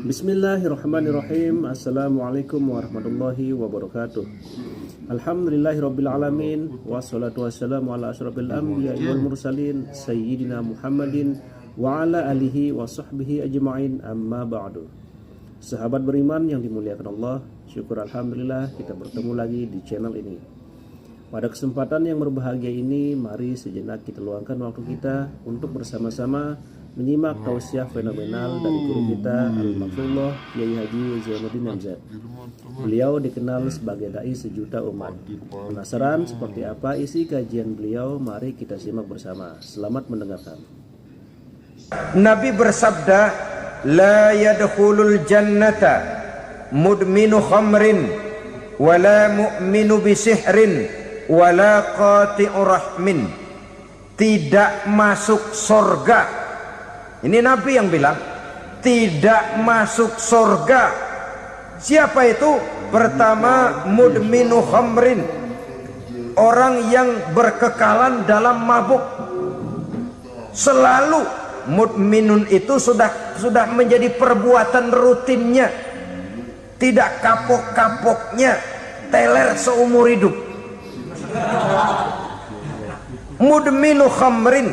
Bismillahirrahmanirrahim. Assalamualaikum warahmatullahi wabarakatuh. Alhamdulillahirrabbilalamin. Wassalatu wassalamu ala asyrafil anbiya wal mursalin Sayyidina Muhammadin wa ala alihi wa sahbihi ajma'in, amma ba'du. Sahabat beriman yang dimuliakan Allah, syukur alhamdulillah kita bertemu lagi di channel ini. Pada kesempatan yang berbahagia ini, mari sejenak kita luangkan waktu kita untuk bersama-sama menyimak tausiah fenomenal dari guru kita Al-Mafrullah Kiai Haji Zainuddin MZ. Beliau dikenal sebagai dai sejuta umat. Penasaran seperti apa isi kajian beliau? Mari kita simak bersama. Selamat mendengarkan. Nabi bersabda, "La yadkhulul jannata mudminu khamrin wala mu'minu bisihrin wala qati'u rahmin." Tidak masuk surga. Ini Nabi yang bilang, tidak masuk surga. Siapa itu? Pertama, mudminu khamrin, orang yang berkekalan dalam mabuk. Selalu mudminun itu sudah menjadi perbuatan rutinnya, tidak kapok-kapoknya, teler seumur hidup. Mudminu khamrin,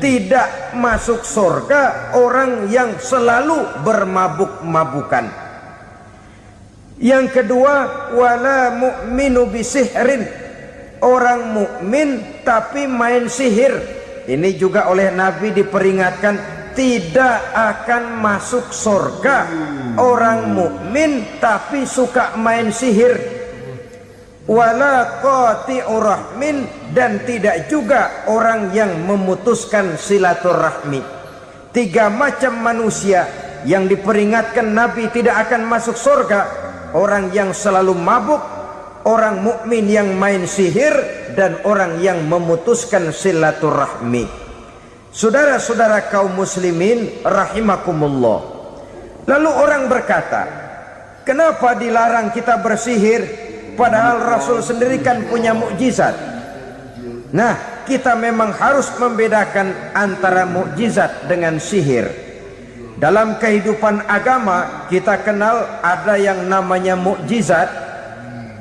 tidak masuk surga orang yang selalu bermabuk-mabukan. Yang kedua, wala mu'minu bisihrin, orang mukmin tapi main sihir. Ini juga oleh Nabi diperingatkan, tidak akan masuk surga orang mukmin tapi suka main sihir. Wala qati'u rahmin, dan tidak juga orang yang memutuskan silaturahmi. Tiga macam manusia yang diperingatkan Nabi tidak akan masuk surga: orang yang selalu mabuk, orang mukmin yang main sihir, dan orang yang memutuskan silaturahmi. Saudara-saudara kaum muslimin rahimakumullah. Lalu orang berkata, kenapa dilarang kita bersihir? Padahal Rasul sendiri kan punya mukjizat. Nah, kita memang harus membedakan antara mukjizat dengan sihir. Dalam kehidupan agama kita kenal ada yang namanya mukjizat,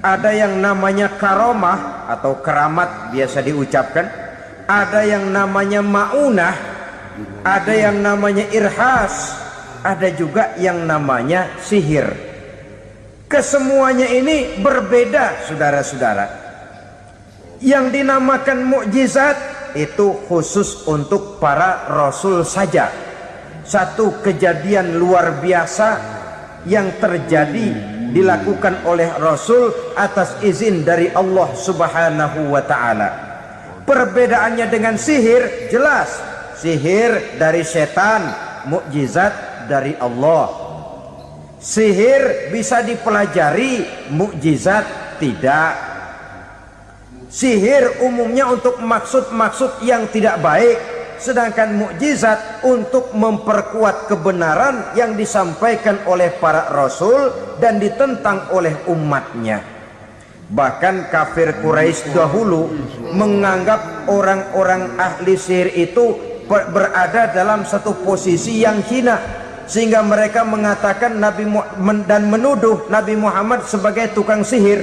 ada yang namanya karomah atau keramat biasa diucapkan, ada yang namanya maunah, ada yang namanya irhas, ada juga yang namanya sihir. Kesemuanya ini berbeda, saudara-saudara. Yang dinamakan mukjizat itu khusus untuk para rasul saja. Satu kejadian luar biasa yang terjadi dilakukan oleh rasul atas izin dari Allah Subhanahu wa taala. Perbedaannya dengan sihir jelas. Sihir dari setan, mukjizat dari Allah. Sihir bisa dipelajari, mukjizat tidak. Sihir umumnya untuk maksud-maksud yang tidak baik, sedangkan mukjizat untuk memperkuat kebenaran yang disampaikan oleh para rasul dan ditentang oleh umatnya. Bahkan kafir Quraisy dahulu menganggap orang-orang ahli sihir itu berada dalam satu posisi yang hina, sehingga mereka mengatakan dan menuduh Nabi Muhammad sebagai tukang sihir.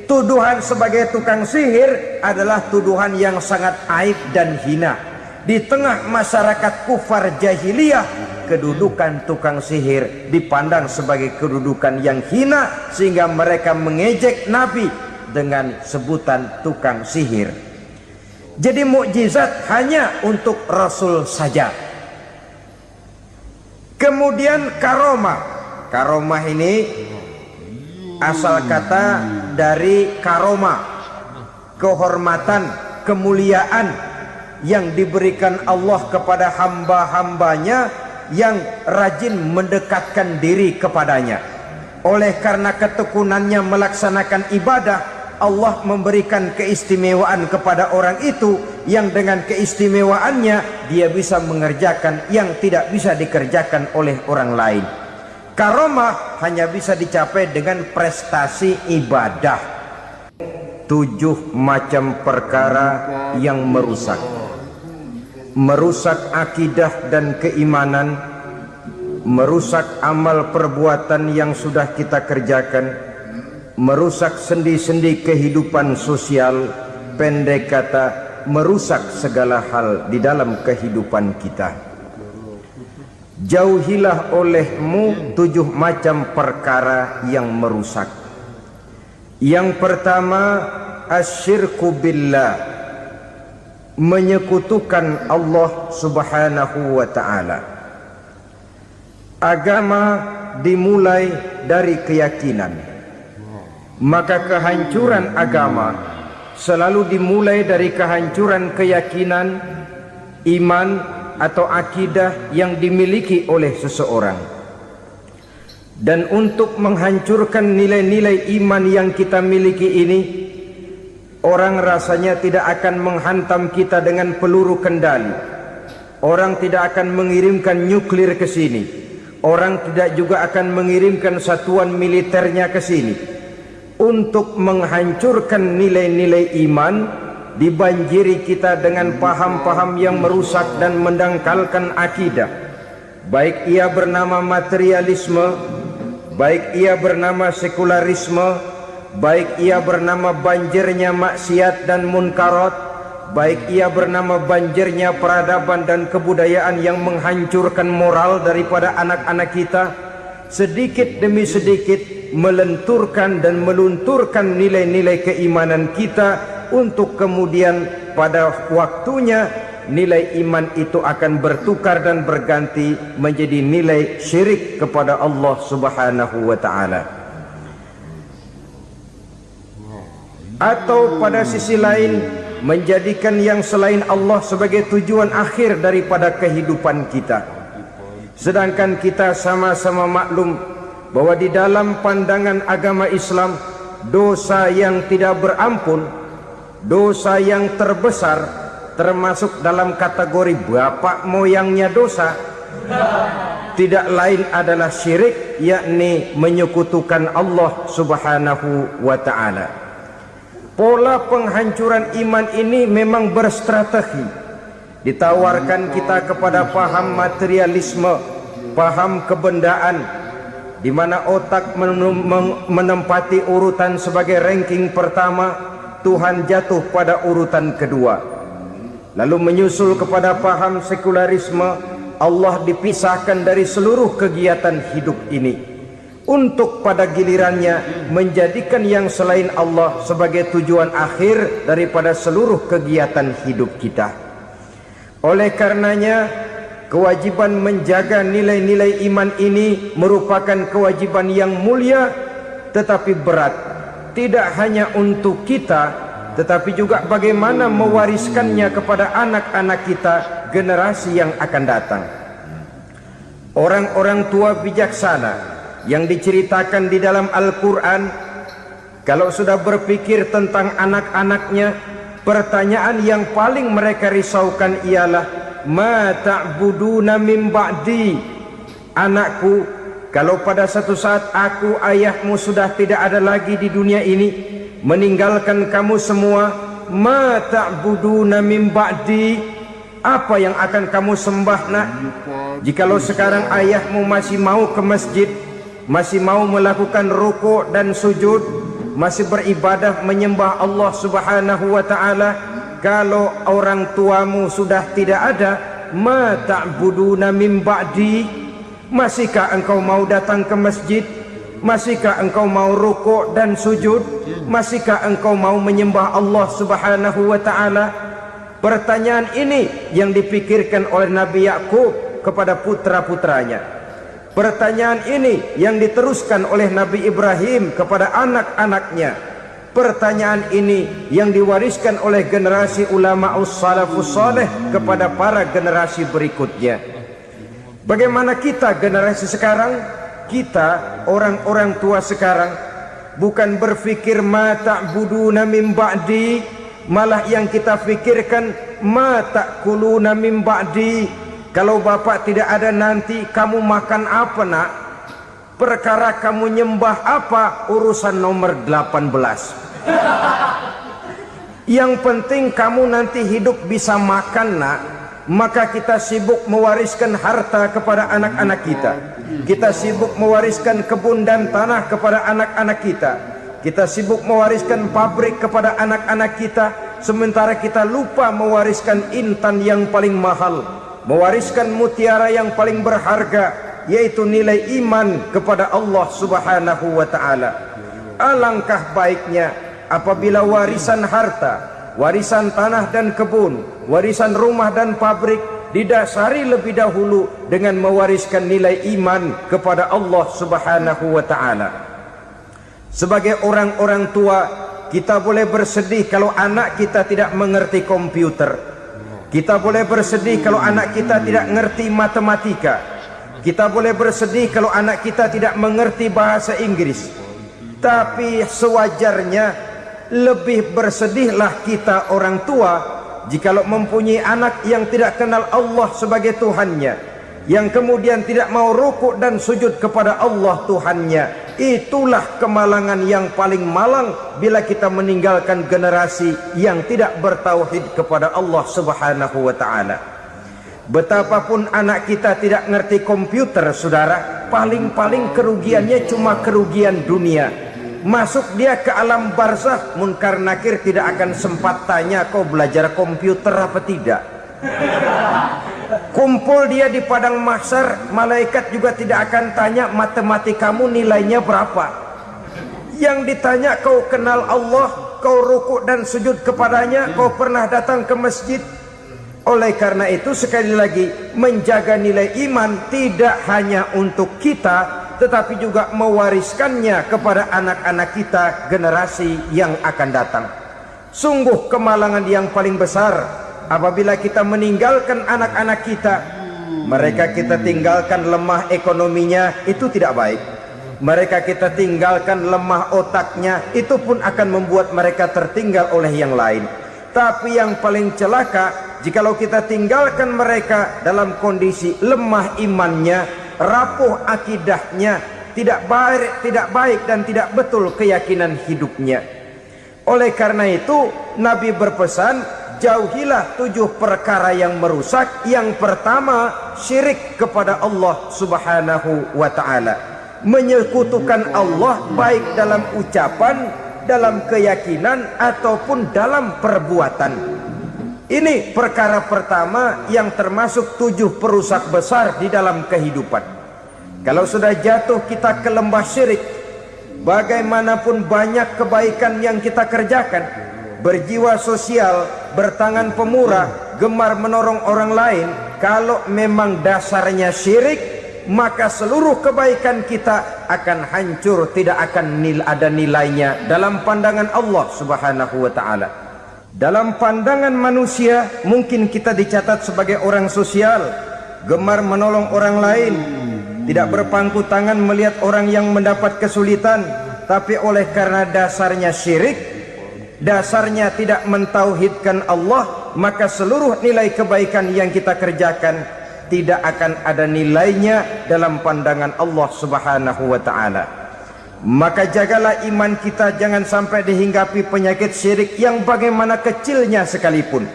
Tuduhan sebagai tukang sihir adalah tuduhan yang sangat aib dan hina. Di tengah masyarakat kufar jahiliyah, kedudukan tukang sihir dipandang sebagai kedudukan yang hina, sehingga mereka mengejek Nabi dengan sebutan tukang sihir. Jadi mukjizat hanya untuk Rasul saja. Kemudian karomah. Karomah ini asal kata dari karomah, kehormatan, kemuliaan yang diberikan Allah kepada hamba-hambanya yang rajin mendekatkan diri kepadanya. Oleh karena ketekunannya melaksanakan ibadah, Allah memberikan keistimewaan kepada orang itu, yang dengan keistimewaannya dia bisa mengerjakan yang tidak bisa dikerjakan oleh orang lain. Karomah hanya bisa dicapai dengan prestasi ibadah. 7 macam perkara yang merusak akidah dan keimanan, merusak amal perbuatan yang sudah kita kerjakan, merusak sendi-sendi kehidupan sosial, pendek kata merusak segala hal di dalam kehidupan kita. Jauhilah olehmu 7 macam perkara yang merusak. Yang pertama, asyirku billah, menyekutukan Allah subhanahu wa ta'ala. Agama dimulai dari keyakinan, maka kehancuran agama selalu dimulai dari kehancuran keyakinan, iman atau akidah yang dimiliki oleh seseorang. Dan untuk menghancurkan nilai-nilai iman yang kita miliki ini, orang rasanya tidak akan menghantam kita dengan peluru kendali. Orang tidak akan mengirimkan nuklir ke sini. Orang tidak juga akan mengirimkan satuan militernya ke sini. Untuk menghancurkan nilai-nilai iman, dibanjiri kita dengan paham-paham yang merusak dan mendangkalkan akidah. Baik ia bernama materialisme, baik ia bernama sekularisme, baik ia bernama banjirnya maksiat dan munkarat, baik ia bernama banjirnya peradaban dan kebudayaan yang menghancurkan moral daripada anak-anak kita, sedikit demi sedikit melenturkan dan melunturkan nilai-nilai keimanan kita, untuk kemudian pada waktunya nilai iman itu akan bertukar dan berganti menjadi nilai syirik kepada Allah subhanahu wa ta'ala. Atau pada sisi lain, menjadikan yang selain Allah sebagai tujuan akhir daripada kehidupan kita. Sedangkan kita sama-sama maklum bahwa di dalam pandangan agama Islam, dosa yang tidak berampun, dosa yang terbesar, termasuk dalam kategori bapak moyangnya dosa, tidak lain adalah syirik, yakni menyekutukan Allah subhanahu wa ta'ala. Pola penghancuran iman ini memang berstrategi. Ditawarkan kita kepada paham materialisme, paham kebendaan, di mana otak menempati urutan sebagai ranking pertama, Tuhan jatuh pada urutan kedua. Lalu menyusul kepada paham sekularisme, Allah dipisahkan dari seluruh kegiatan hidup ini, untuk pada gilirannya menjadikan yang selain Allah sebagai tujuan akhir daripada seluruh kegiatan hidup kita. Oleh karenanya, kewajiban menjaga nilai-nilai iman ini merupakan kewajiban yang mulia tetapi berat, tidak hanya untuk kita, tetapi juga bagaimana mewariskannya kepada anak-anak kita, generasi yang akan datang. Orang-orang tua bijaksana yang diceritakan di dalam Al-Quran, kalau sudah berpikir tentang anak-anaknya, pertanyaan yang paling mereka risaukan ialah, ma ta'buduna min ba'di. Anakku, kalau pada satu saat aku, ayahmu sudah tidak ada lagi di dunia ini, meninggalkan kamu semua, ma ta'buduna min ba'di, apa yang akan kamu sembah nak? Jikalau sekarang ayahmu masih mau ke masjid, masih mau melakukan rukuk dan sujud, masih beribadah menyembah Allah subhanahu wa ta'ala, kalau orang tuamu sudah tidak ada, ma ta'buduna min ba'di, masihkah engkau mau datang ke masjid? Masihkah engkau mau rukuk dan sujud? Masihkah engkau mau menyembah Allah subhanahu wa ta'ala? Pertanyaan ini yang dipikirkan oleh Nabi Yakub kepada putra-putranya. Pertanyaan ini yang diteruskan oleh Nabi Ibrahim kepada anak-anaknya. Pertanyaan ini yang diwariskan oleh generasi ulama salafus saleh kepada para generasi berikutnya. Bagaimana kita generasi sekarang? Kita orang-orang tua sekarang bukan berfikir ma ta'buduna min ba'di, malah yang kita fikirkan ma ta'kuluna min ba'di. Kalau bapak tidak ada nanti kamu makan apa nak? Perkara kamu nyembah apa, urusan nomor 18. Yang penting kamu nanti hidup bisa makan nak. maka kita sibuk mewariskan harta kepada anak-anak kita. Kita sibuk mewariskan kebun dan tanah kepada anak-anak kita. Kita sibuk mewariskan pabrik kepada anak-anak kita, sementara kita lupa mewariskan intan yang paling mahal, mewariskan mutiara yang paling berharga, yaitu nilai iman kepada Allah Subhanahu wa ta'ala. Alangkah baiknya apabila warisan harta, warisan tanah dan kebun, warisan rumah dan pabrik didasari lebih dahulu dengan mewariskan nilai iman kepada Allah Subhanahu wa ta'ala. Sebagai orang-orang tua, kita boleh bersedih kalau anak kita tidak mengerti komputer. Kita boleh bersedih kalau anak kita tidak mengerti matematika. Kita boleh bersedih kalau anak kita tidak mengerti bahasa Inggris. Tapi sewajarnya lebih bersedihlah kita orang tua jikalau mempunyai anak yang tidak kenal Allah sebagai Tuhannya, yang kemudian tidak mau rukuk dan sujud kepada Allah Tuhannya. Itulah kemalangan yang paling malang bila kita meninggalkan generasi yang tidak bertauhid kepada Allah Subhanahu wa ta'ala. Betapapun anak kita tidak ngerti komputer, saudara, paling-paling kerugiannya cuma kerugian dunia. Masuk dia ke alam barzakh, munkar nakir tidak akan sempat tanya kau belajar komputer apa tidak. Kumpul dia di padang mahsyar, malaikat juga tidak akan tanya matematikamu nilainya berapa. Yang ditanya kau kenal Allah, kau rukuk dan sujud kepadanya, kau pernah datang ke masjid. Oleh karena itu sekali lagi, menjaga nilai iman tidak hanya untuk kita, tetapi juga mewariskannya kepada anak-anak kita, generasi yang akan datang. Sungguh kemalangan yang paling besar apabila kita meninggalkan anak-anak kita. Mereka kita tinggalkan lemah ekonominya, itu tidak baik. Mereka kita tinggalkan lemah otaknya, itu pun akan membuat mereka tertinggal oleh yang lain. Tapi yang paling celaka, jikalau kita tinggalkan mereka dalam kondisi lemah imannya, rapuh akidahnya, tidak baik dan tidak betul keyakinan hidupnya. Oleh karena itu Nabi berpesan, jauhilah 7 perkara yang merusak. Yang pertama, syirik kepada Allah Subhanahu wa ta'ala, menyekutukan Allah baik dalam ucapan, dalam keyakinan ataupun dalam perbuatan. Ini perkara pertama yang termasuk 7 perusak besar di dalam kehidupan. Kalau sudah jatuh kita ke lembah syirik, bagaimanapun banyak kebaikan yang kita kerjakan, berjiwa sosial, bertangan pemurah, gemar menolong orang lain, kalau memang dasarnya syirik, maka seluruh kebaikan kita akan hancur, tidak akan ada nilainya dalam pandangan Allah Subhanahu wa ta'ala. Dalam pandangan manusia mungkin kita dicatat sebagai orang sosial, gemar menolong orang lain, tidak berpangku tangan melihat orang yang mendapat kesulitan. Tapi oleh karena dasarnya syirik, dasarnya tidak mentauhidkan Allah, maka seluruh nilai kebaikan yang kita kerjakan tidak akan ada nilainya dalam pandangan Allah Subhanahu wa ta'ala. Maka jagalah iman kita, jangan sampai dihinggapi penyakit syirik yang bagaimana kecilnya sekalipun.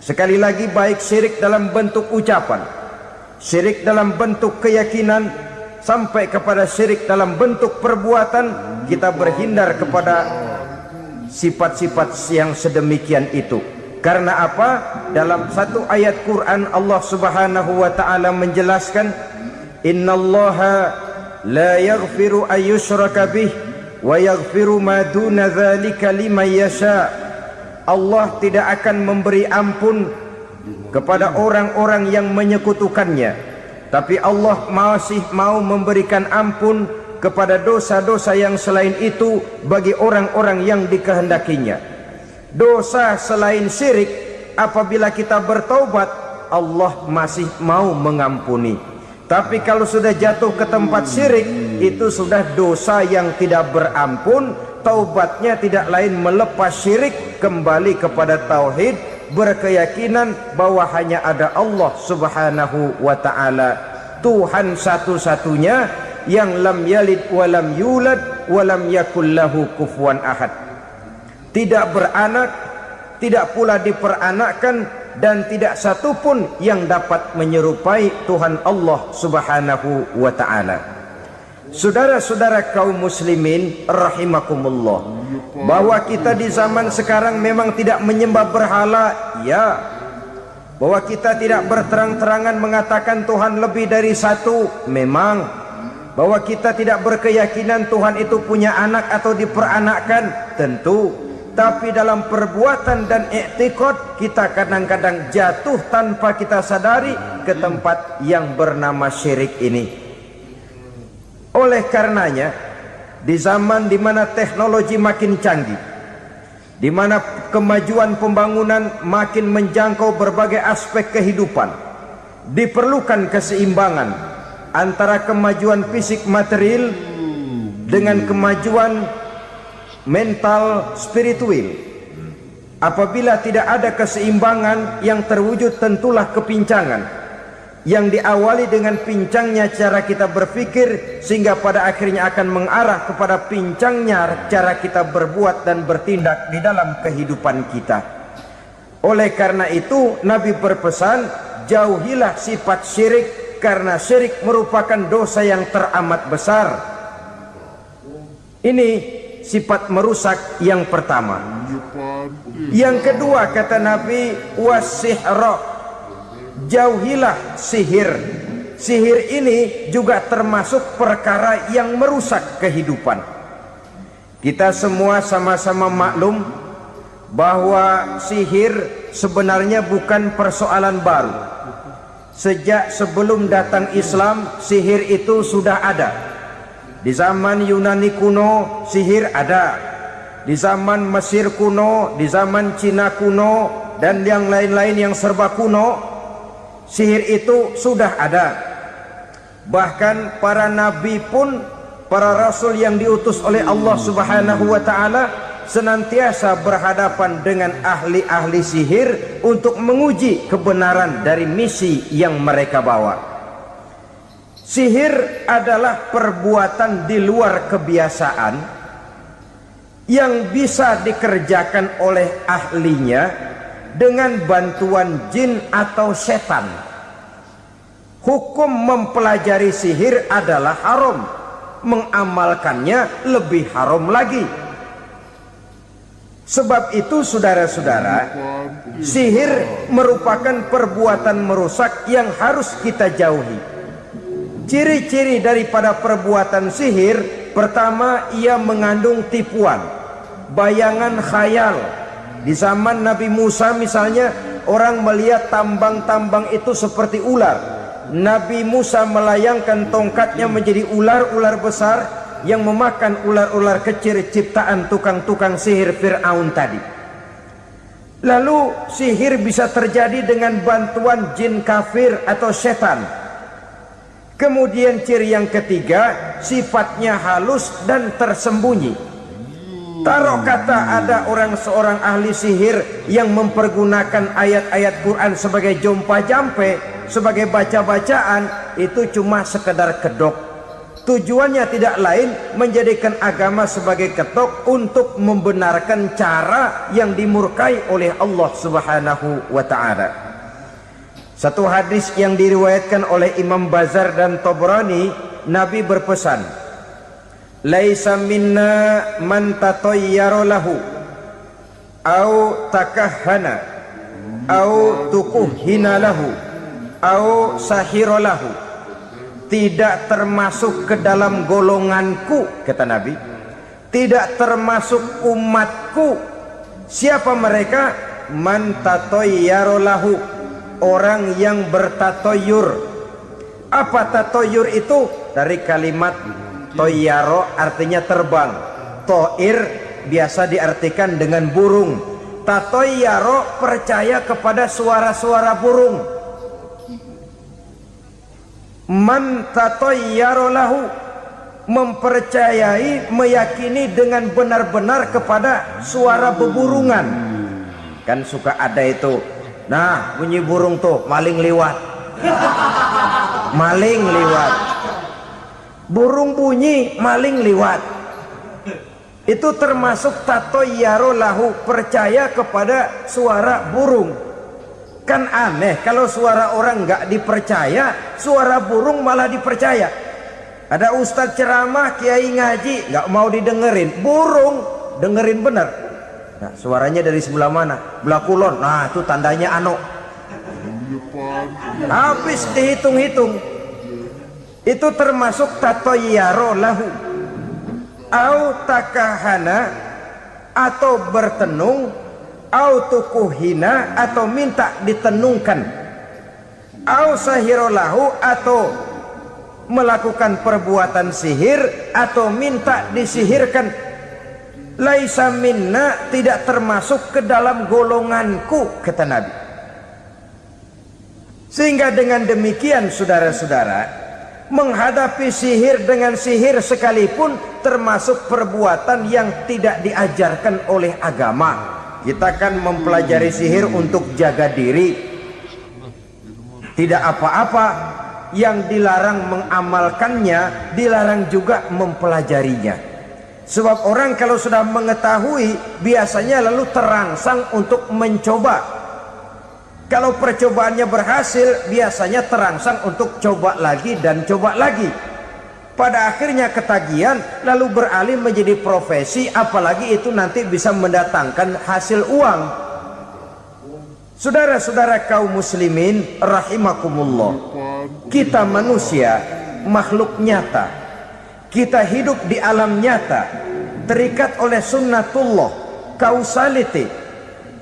Sekali lagi, baik syirik dalam bentuk ucapan, syirik dalam bentuk keyakinan, sampai kepada syirik dalam bentuk perbuatan, kita berhindar kepada sifat-sifat yang sedemikian itu. Karena apa? Dalam satu ayat Quran Allah Subhanahu wa ta'ala menjelaskan, innallaha la yaghfiru ayyushraka bih wa yaghfiru ma duna dzalika liman yasha. Allah tidak akan memberi ampun kepada orang-orang yang menyekutukannya, tapi Allah masih mau memberikan ampun kepada dosa-dosa yang selain itu bagi orang-orang yang dikehendakinya. Dosa selain syirik, apabila kita bertaubat, Allah masih mau mengampuni. Tapi kalau sudah jatuh ke tempat syirik, itu sudah dosa yang tidak berampun. Taubatnya tidak lain melepas syirik, kembali kepada tauhid, berkeyakinan bahwa hanya ada Allah Subhanahu wa ta'ala, Tuhan satu-satunya, yang lam yalid walam yulad walam yakul lahu kufuwan ahad. Tidak beranak, tidak pula diperanakkan, dan tidak satu pun yang dapat menyerupai Tuhan Allah Subhanahu wa ta'ala. Saudara-saudara kaum muslimin rahimakumullah, bahwa kita di zaman sekarang memang tidak menyembah berhala, ya. Bahwa kita tidak berterang-terangan mengatakan Tuhan lebih dari satu, memang. Bahwa kita tidak berkeyakinan Tuhan itu punya anak atau diperanakkan, tentu. Tapi dalam perbuatan dan i'tiqad kita kadang-kadang jatuh tanpa kita sadari ke tempat yang bernama syirik ini. Oleh karenanya, di zaman di mana teknologi makin canggih, di mana kemajuan pembangunan makin menjangkau berbagai aspek kehidupan, diperlukan keseimbangan antara kemajuan fisik material dengan kemajuan mental spiritual. Apabila tidak ada keseimbangan yang terwujud, tentulah kepincangan yang diawali dengan pincangnya cara kita berpikir, sehingga pada akhirnya akan mengarah kepada pincangnya cara kita berbuat dan bertindak di dalam kehidupan kita. Oleh karena itu Nabi berpesan, jauhilah sifat syirik, karena syirik merupakan dosa yang teramat besar. Ini sifat merusak yang pertama. Yang kedua kata Nabi, wasihra, jauhilah sihir. Sihir ini juga termasuk perkara yang merusak kehidupan. Kita semua sama-sama maklum bahwa sihir sebenarnya bukan persoalan baru. Sejak sebelum datang Islam, sihir itu sudah ada. Di zaman Yunani kuno, sihir ada. Di zaman Mesir kuno, di zaman Cina kuno, dan yang lain-lain yang serba kuno, sihir itu sudah ada. Bahkan para nabi pun, para rasul yang diutus oleh Allah Subhanahu wa ta'ala, senantiasa berhadapan dengan ahli-ahli sihir untuk menguji kebenaran dari misi yang mereka bawa. Sihir adalah perbuatan di luar kebiasaan yang bisa dikerjakan oleh ahlinya dengan bantuan jin atau setan. Hukum mempelajari sihir adalah haram, mengamalkannya lebih haram lagi. Sebab itu saudara-saudara, sihir merupakan perbuatan merusak yang harus kita jauhi. Ciri-ciri daripada perbuatan sihir, pertama, ia mengandung tipuan, bayangan khayal. Di zaman Nabi Musa misalnya, orang melihat tambang-tambang itu seperti ular. Nabi Musa melayangkan tongkatnya menjadi ular-ular besar yang memakan ular-ular kecil ciptaan tukang-tukang sihir Fir'aun tadi. Lalu sihir bisa terjadi dengan bantuan jin kafir atau setan. Kemudian ciri yang ketiga, sifatnya halus dan tersembunyi. Taruh kata ada seorang ahli sihir yang mempergunakan ayat-ayat Quran sebagai jompa-jampe, sebagai baca-bacaan, itu cuma sekedar kedok. Tujuannya tidak lain menjadikan agama sebagai ketok untuk membenarkan cara yang dimurkai oleh Allah Subhanahu wa ta'ala. Satu hadis yang diriwayatkan oleh Imam Bazar dan Tabrani, Nabi berpesan, laisa minna man tatayyara lahu au takahhana au tukuhhina lahu au sahira lahu. Tidak termasuk ke dalam golonganku, kata Nabi. Tidak termasuk umatku. Siapa mereka? Man tatayyara lahu, orang yang bertatoyur. Apa tatoyur itu? Dari kalimat toyaro, artinya terbang. Toir biasa diartikan dengan burung. Tatoyaro percaya kepada suara-suara burung. Man tatayyara lahu, mempercayai, meyakini dengan benar-benar kepada suara beburungan. Kan suka ada itu, nah bunyi burung tuh, maling liwat. Maling liwat, burung bunyi, maling liwat. Itu termasuk tatayyara lahu, percaya kepada suara burung. Kan aneh kalau suara orang nggak dipercaya, suara burung malah dipercaya. Ada ustadz ceramah, kiai ngaji, nggak mau didengerin, burung dengerin bener. Nah, suaranya dari sebelah mana? Belah kulon. Nah, itu tandanya ano. Habis dihitung-hitung. Itu termasuk tatoyaro lahu. Au takahana, atau bertenung, au tukuhina, atau minta ditenungkan. Au sahirolahu, atau melakukan perbuatan sihir, atau minta disihirkan. Laisa minna, tidak termasuk ke dalam golonganku, kata Nabi. Sehingga dengan demikian saudara-saudara, menghadapi sihir dengan sihir sekalipun termasuk perbuatan yang tidak diajarkan oleh agama. Kita kan mempelajari sihir untuk jaga diri, tidak apa-apa. Yang dilarang mengamalkannya, dilarang juga mempelajarinya. Sebab orang kalau sudah mengetahui, biasanya lalu terangsang untuk mencoba. Kalau percobaannya berhasil, biasanya terangsang untuk coba lagi dan coba lagi. Pada akhirnya ketagihan, lalu beralih menjadi profesi, apalagi itu nanti bisa mendatangkan hasil uang. Saudara-saudara kaum muslimin rahimakumullah, kita manusia makhluk nyata. Kita hidup di alam nyata, terikat oleh sunnatullah, causality.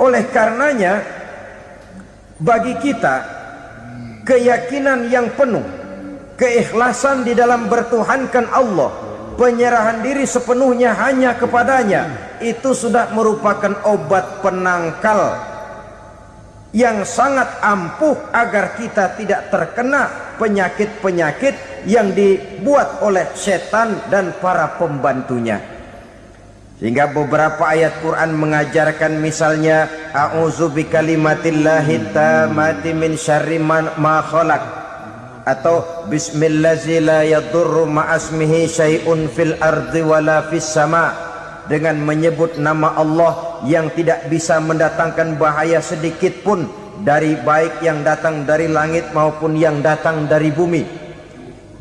Oleh karenanya, bagi kita keyakinan yang penuh, keikhlasan di dalam bertuhankan Allah, penyerahan diri sepenuhnya hanya kepadanya, itu sudah merupakan obat penangkal yang sangat ampuh agar kita tidak terkena penyakit-penyakit yang dibuat oleh setan dan para pembantunya. Sehingga beberapa ayat Quran mengajarkan, misalnya a'udzu bikalimatillahi tammati min syarri ma khalaq, atau bismillazi la yadurru ma'asmihi syai'un fil ardi wala fis sama, dengan menyebut nama Allah yang tidak bisa mendatangkan bahaya sedikit pun, dari baik yang datang dari langit maupun yang datang dari bumi.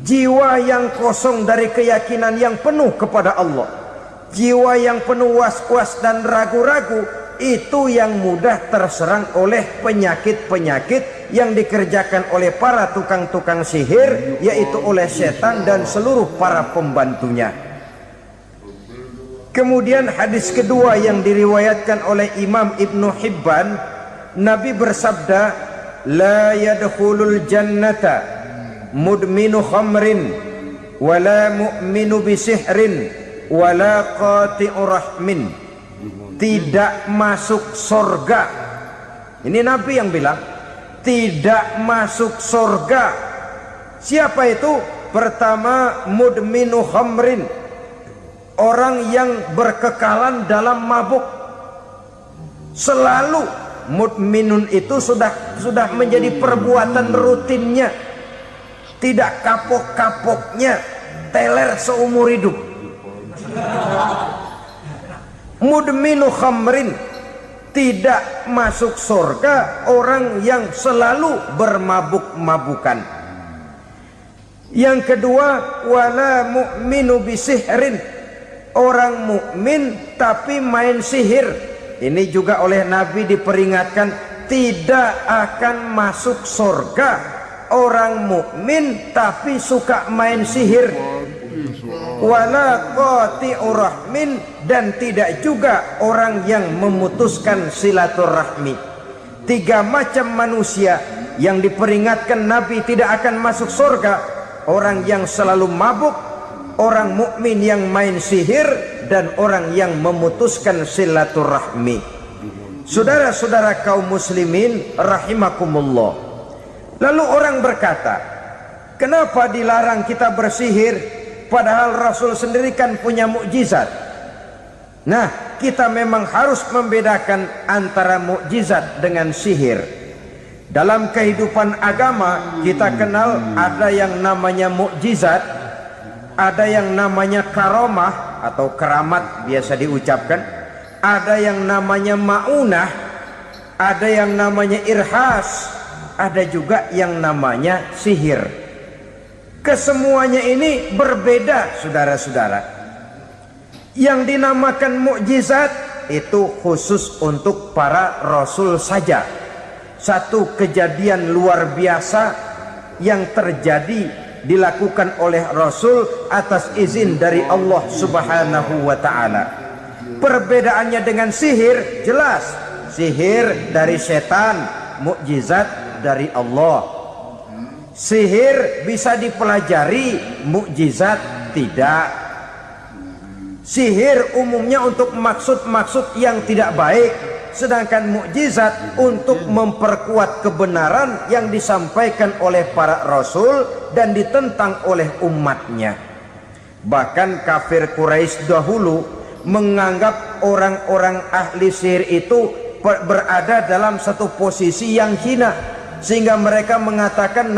Jiwa yang kosong dari keyakinan yang penuh kepada Allah, jiwa yang penuh was-was dan ragu-ragu, itu yang mudah terserang oleh penyakit-penyakit yang dikerjakan oleh para tukang-tukang sihir, yaitu oleh setan dan seluruh para pembantunya. Kemudian hadis kedua yang diriwayatkan oleh Imam Ibnu Hibban, Nabi bersabda, la yadkhulul jannata mudminu khamrin wala mu'minu bisihrin wala qati'u rahmin. Tidak masuk surga. Ini Nabi yang bilang, tidak masuk surga. Siapa itu? Pertama, mudminu khamrin, orang yang berkekalan dalam mabuk. Selalu mudminun itu sudah menjadi perbuatan rutinnya, tidak kapok-kapoknya, teler seumur hidup. Mudminu khamrin, tidak masuk surga orang yang selalu bermabuk-mabukan. Yang kedua, wala mu'minu bisihrin, orang mukmin tapi main sihir. Ini juga oleh Nabi diperingatkan, tidak akan masuk surga orang mukmin tapi suka main sihir. Wala qati'u rahmin, dan tidak juga orang yang memutuskan silaturahmi. Tiga macam manusia yang diperingatkan Nabi tidak akan masuk surga: orang yang selalu mabuk, orang mukmin yang main sihir, dan orang yang memutuskan silaturahmi. Saudara-saudara kaum muslimin rahimakumullah. Lalu orang berkata, kenapa dilarang kita bersihir padahal Rasul sendiri kan punya mukjizat? Nah, kita memang harus membedakan antara mukjizat dengan sihir. Dalam kehidupan agama kita kenal ada yang namanya mukjizat, ada yang namanya karomah atau keramat biasa diucapkan, ada yang namanya maunah, ada yang namanya irhas, ada juga yang namanya sihir. Kesemuanya ini berbeda, saudara-saudara. Yang dinamakan mukjizat itu khusus untuk para rasul saja. Satu kejadian luar biasa yang terjadi dilakukan oleh rasul atas izin dari Allah Subhanahu wa ta'ala. Perbedaannya dengan sihir jelas. Sihir dari setan, mukjizat dari Allah. Sihir bisa dipelajari, mukjizat tidak. Sihir umumnya untuk maksud-maksud yang tidak baik, sedangkan mukjizat untuk memperkuat kebenaran yang disampaikan oleh para rasul dan ditentang oleh umatnya. Bahkan kafir Quraisy dahulu menganggap orang-orang ahli sihir itu berada dalam satu posisi yang hina, sehingga mereka mengatakan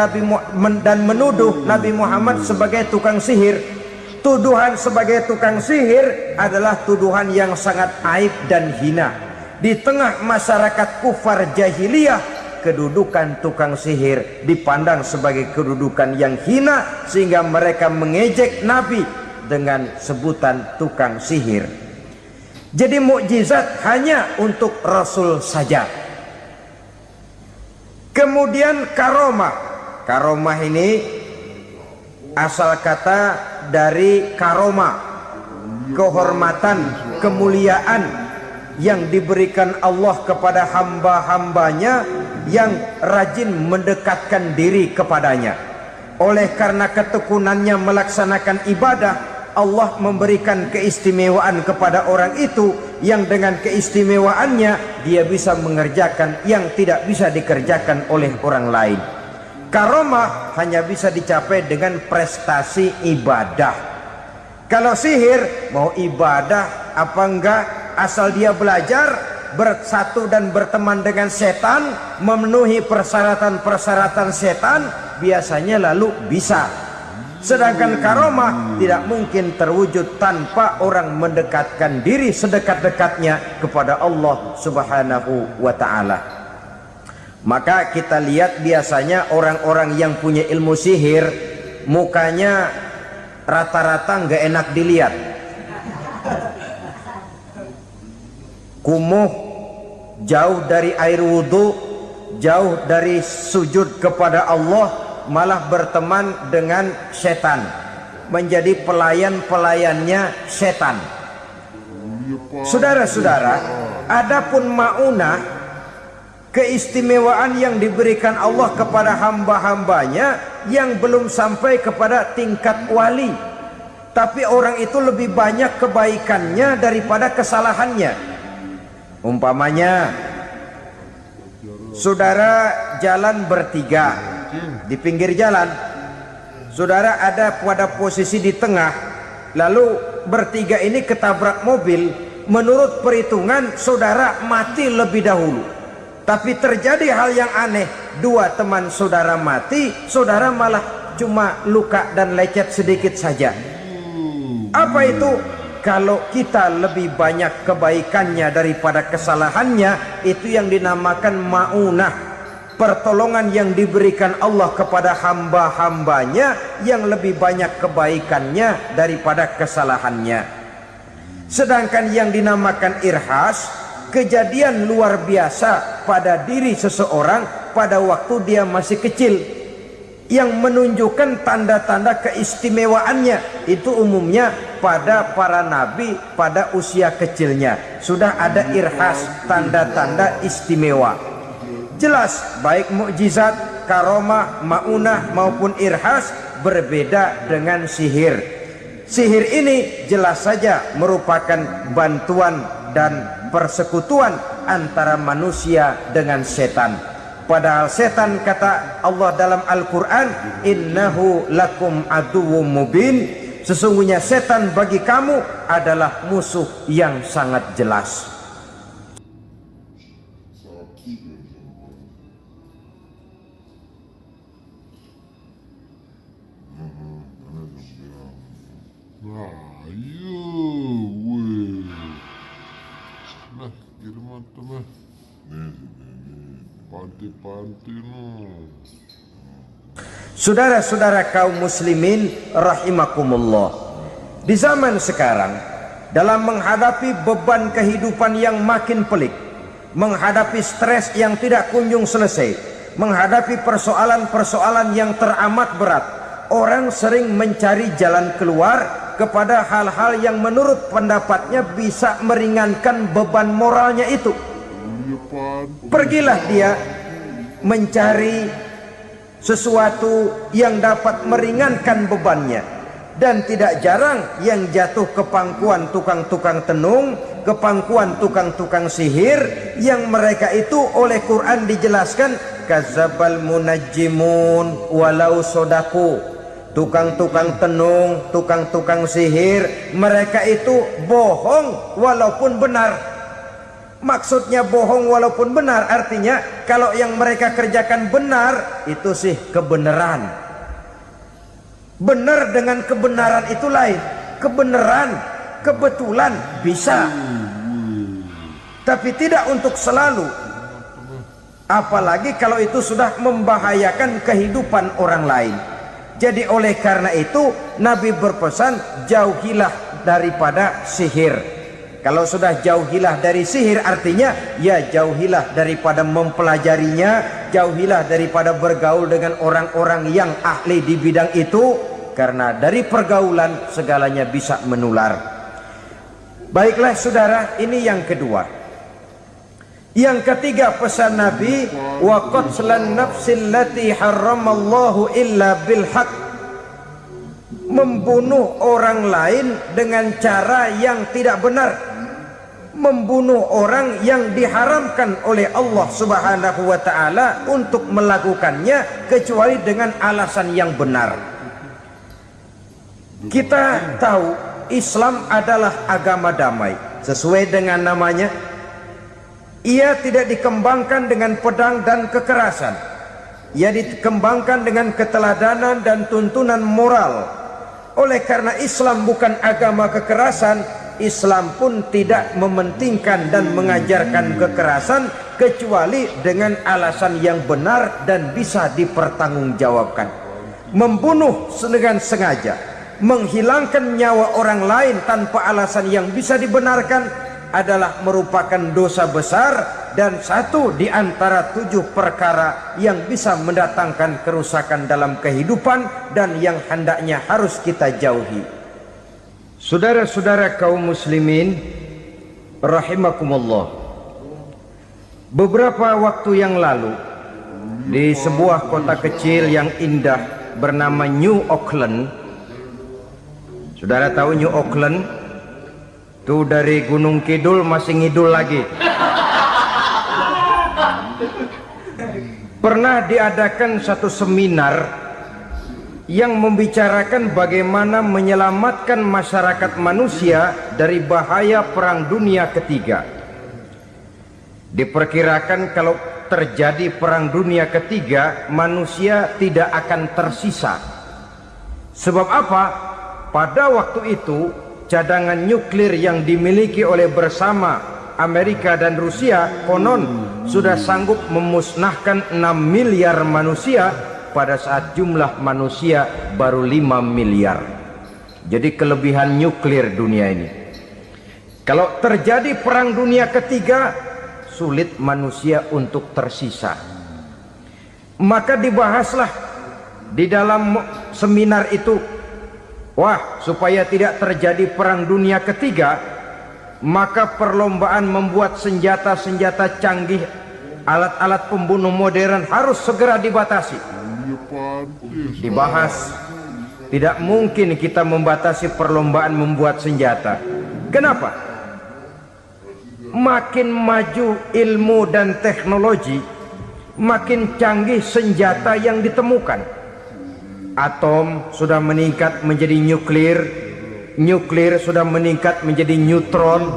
dan menuduh Nabi Muhammad sebagai tukang sihir. Tuduhan sebagai tukang sihir adalah tuduhan yang sangat aib dan hina. Di tengah masyarakat kufar jahiliyah, kedudukan tukang sihir dipandang sebagai kedudukan yang hina, sehingga mereka mengejek Nabi dengan sebutan tukang sihir. Jadi mukjizat hanya untuk Rasul saja. Kemudian karomah. Karomah ini asal kata dari karomah, kehormatan, kemuliaan yang diberikan Allah kepada hamba-hambanya yang rajin mendekatkan diri kepadanya. Oleh karena ketekunannya melaksanakan ibadah, Allah memberikan keistimewaan kepada orang itu, yang dengan keistimewaannya dia bisa mengerjakan yang tidak bisa dikerjakan oleh orang lain. Karomah hanya bisa dicapai dengan prestasi ibadah. Kalau sihir mau ibadah apa enggak, asal dia belajar, bersatu dan berteman dengan setan, memenuhi persyaratan-persyaratan setan, biasanya lalu bisa. Sedangkan karomah tidak mungkin terwujud tanpa orang mendekatkan diri sedekat-dekatnya kepada Allah Subhanahu wa ta'ala. Maka kita lihat biasanya orang-orang yang punya ilmu sihir, mukanya rata-rata nggak enak dilihat. Kumuh, jauh dari air wudhu, jauh dari sujud kepada Allah, malah berteman dengan setan, menjadi pelayan-pelayannya setan. Saudara-saudara, adapun maunah, keistimewaan yang diberikan Allah kepada hamba-hambanya yang belum sampai kepada tingkat wali, tapi orang itu lebih banyak kebaikannya daripada kesalahannya. Umpamanya saudara jalan bertiga di pinggir jalan, saudara ada pada posisi di tengah, lalu bertiga ini ketabrak mobil. Menurut perhitungan saudara mati lebih dahulu, tapi terjadi hal yang aneh, dua teman saudara mati, saudara malah cuma luka dan lecet sedikit saja. Apa itu? Kalau kita lebih banyak kebaikannya daripada kesalahannya, itu yang dinamakan maunah, pertolongan yang diberikan Allah kepada hamba-hambanya yang lebih banyak kebaikannya daripada kesalahannya. Sedangkan yang dinamakan irhas, kejadian luar biasa pada diri seseorang pada waktu dia masih kecil, yang menunjukkan tanda-tanda keistimewaannya. Itu umumnya pada para nabi pada usia kecilnya sudah ada irhas, tanda-tanda istimewa. Jelas baik mukjizat, karomah, maunah maupun irhas berbeda dengan sihir. Sihir ini jelas saja merupakan bantuan dan persekutuan antara manusia dengan setan. Padahal setan, kata Allah dalam Al-Quran, innahu lakum aduwwum mubin, sesungguhnya setan bagi kamu adalah musuh yang sangat jelas. Nah, kirim teman. Panti-panti no. Saudara-saudara kaum muslimin rahimakumullah, di zaman sekarang dalam menghadapi beban kehidupan yang makin pelik, menghadapi stres yang tidak kunjung selesai, menghadapi persoalan-persoalan yang teramat berat, orang sering mencari jalan keluar kepada hal-hal yang menurut pendapatnya bisa meringankan beban moralnya itu. Pergilah dia mencari sesuatu yang dapat meringankan bebannya, dan tidak jarang yang jatuh ke pangkuan tukang-tukang tenung, ke pangkuan tukang-tukang sihir, yang mereka itu oleh Quran dijelaskan kadzabal munajjimun walau sodaku. Tukang-tukang tenung, tukang-tukang sihir, mereka itu bohong walaupun benar. Maksudnya bohong walaupun benar, artinya kalau yang mereka kerjakan benar, itu sih kebenaran. Benar dengan kebenaran itu lain. Kebenaran, kebetulan bisa, tapi tidak untuk selalu. Apalagi kalau itu sudah membahayakan kehidupan orang lain. Jadi oleh karena itu Nabi berpesan, jauhilah daripada sihir. Kalau sudah jauhilah dari sihir, artinya ya jauhilah daripada mempelajarinya, jauhilah daripada bergaul dengan orang-orang yang ahli di bidang itu, karena dari pergaulan segalanya bisa menular. Baiklah saudara, ini yang kedua. Yang ketiga pesan Nabi, wa qatlan nafsil lati harramallahu illa bil haq. Membunuh orang lain dengan cara yang tidak benar, membunuh orang yang diharamkan oleh Allah Subhanahu wa taala untuk melakukannya kecuali dengan alasan yang benar. Kita tahu Islam adalah agama damai, sesuai dengan namanya. Ia tidak dikembangkan dengan pedang dan kekerasan. Ia dikembangkan dengan keteladanan dan tuntunan moral. Oleh karena Islam bukan agama kekerasan, Islam pun tidak mementingkan dan mengajarkan kekerasan kecuali dengan alasan yang benar dan bisa dipertanggungjawabkan. Membunuh dengan sengaja, menghilangkan nyawa orang lain tanpa alasan yang bisa dibenarkan adalah merupakan dosa besar dan satu di antara 7 perkara yang bisa mendatangkan kerusakan dalam kehidupan dan yang hendaknya harus kita jauhi. Saudara-saudara kaum muslimin rahimakumullah, beberapa waktu yang lalu di sebuah kota kecil yang indah bernama New Auckland. Saudara tahu New Auckland? Itu dari Gunung Kidul masih ngidul lagi. Pernah diadakan satu seminar yang membicarakan bagaimana menyelamatkan masyarakat manusia dari bahaya Perang Dunia Ketiga. Diperkirakan kalau terjadi Perang Dunia Ketiga, manusia tidak akan tersisa. Sebab apa? Pada waktu itu cadangan nuklir yang dimiliki oleh bersama Amerika dan Rusia konon sudah sanggup memusnahkan 6 miliar manusia pada saat jumlah manusia baru 5 miliar. Jadi kelebihan nuklir dunia ini. Kalau terjadi Perang Dunia Ketiga, sulit manusia untuk tersisa. Maka dibahaslah di dalam seminar itu, wah, supaya tidak terjadi Perang Dunia Ketiga, maka perlombaan membuat senjata-senjata canggih, alat-alat pembunuh modern harus segera dibatasi. Dibahas, tidak mungkin kita membatasi perlombaan membuat senjata. Kenapa? Makin maju ilmu dan teknologi, makin canggih senjata yang ditemukan. Atom sudah meningkat menjadi nuklir, nuklir sudah meningkat menjadi neutron,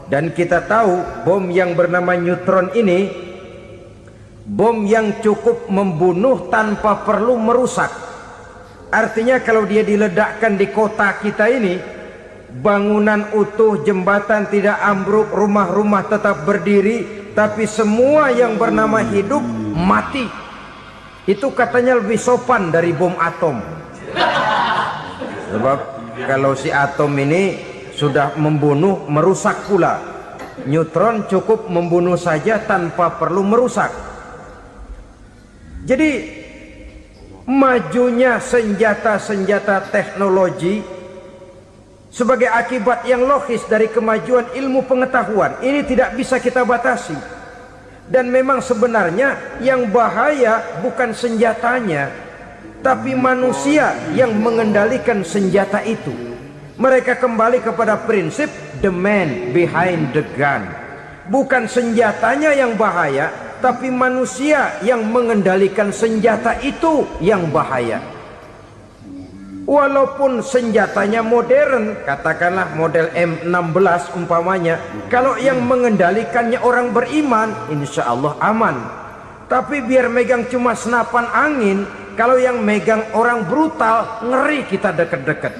dan kita tahu bom yang bernama neutron ini bom yang cukup membunuh tanpa perlu merusak. Artinya kalau dia diledakkan di kota kita ini, bangunan utuh, jembatan tidak ambruk, rumah-rumah tetap berdiri, tapi semua yang bernama hidup mati. Itu katanya lebih sopan dari bom atom. Sebab kalau si atom ini sudah membunuh, merusak pula. Neutron cukup membunuh saja tanpa perlu merusak. Jadi majunya senjata-senjata teknologi sebagai akibat yang logis dari kemajuan ilmu pengetahuan ini tidak bisa kita batasi. Dan memang sebenarnya yang bahaya bukan senjatanya, tapi manusia yang mengendalikan senjata itu. Mereka kembali kepada prinsip the man behind the gun. Bukan senjatanya yang bahaya, tapi manusia yang mengendalikan senjata itu yang bahaya. Walaupun senjatanya modern, katakanlah model M16 umpamanya, kalau yang mengendalikannya orang beriman, insya Allah aman. Tapi biar megang cuma senapan angin, kalau yang megang orang brutal, ngeri kita deket-deket.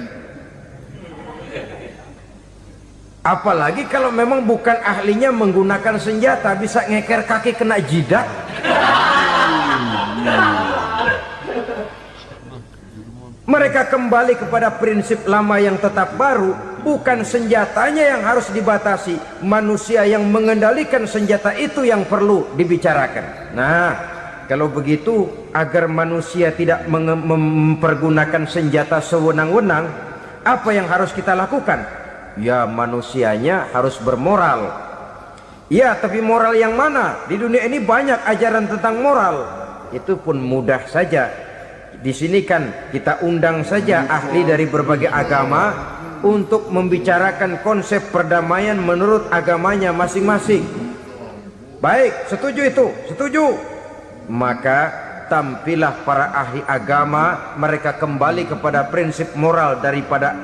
Apalagi kalau memang bukan ahlinya menggunakan senjata, bisa ngeker kaki kena jidat. Mereka kembali kepada prinsip lama yang tetap baru. Bukan senjatanya yang harus dibatasi, manusia yang mengendalikan senjata itu yang perlu dibicarakan. Nah, kalau begitu, agar manusia tidak mempergunakan senjata sewenang-wenang, apa yang harus kita lakukan? Ya, manusianya harus bermoral. Ya, tapi moral yang mana? Di dunia ini banyak ajaran tentang moral. Itu pun mudah saja. Di sini kan kita undang saja ahli dari berbagai agama untuk membicarakan konsep perdamaian menurut agamanya masing-masing. Baik, setuju itu? Setuju. Maka tampillah para ahli agama, mereka kembali kepada prinsip moral daripada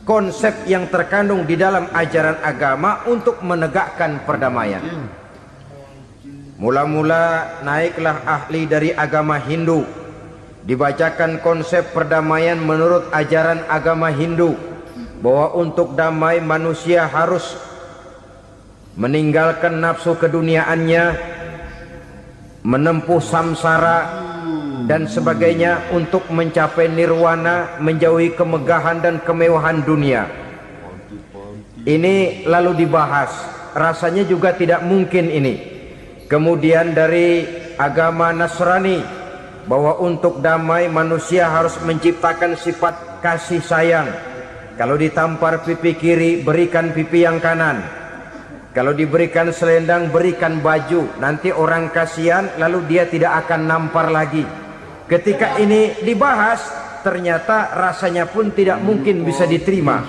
konsep yang terkandung di dalam ajaran agama untuk menegakkan perdamaian. Mula-mula naiklah ahli dari agama Hindu, dibacakan konsep perdamaian menurut ajaran agama Hindu, bahwa untuk damai manusia harus meninggalkan nafsu keduniaannya, menempuh samsara dan sebagainya untuk mencapai nirwana, menjauhi kemegahan dan kemewahan dunia. Ini lalu dibahas, rasanya juga tidak mungkin ini. Kemudian dari agama Nasrani, bahwa untuk damai manusia harus menciptakan sifat kasih sayang. Kalau ditampar pipi kiri, berikan pipi yang kanan. Kalau diberikan selendang, berikan baju. Nanti orang kasihan, lalu dia tidak akan nampar lagi. Ketika ini dibahas, ternyata rasanya pun tidak mungkin bisa diterima.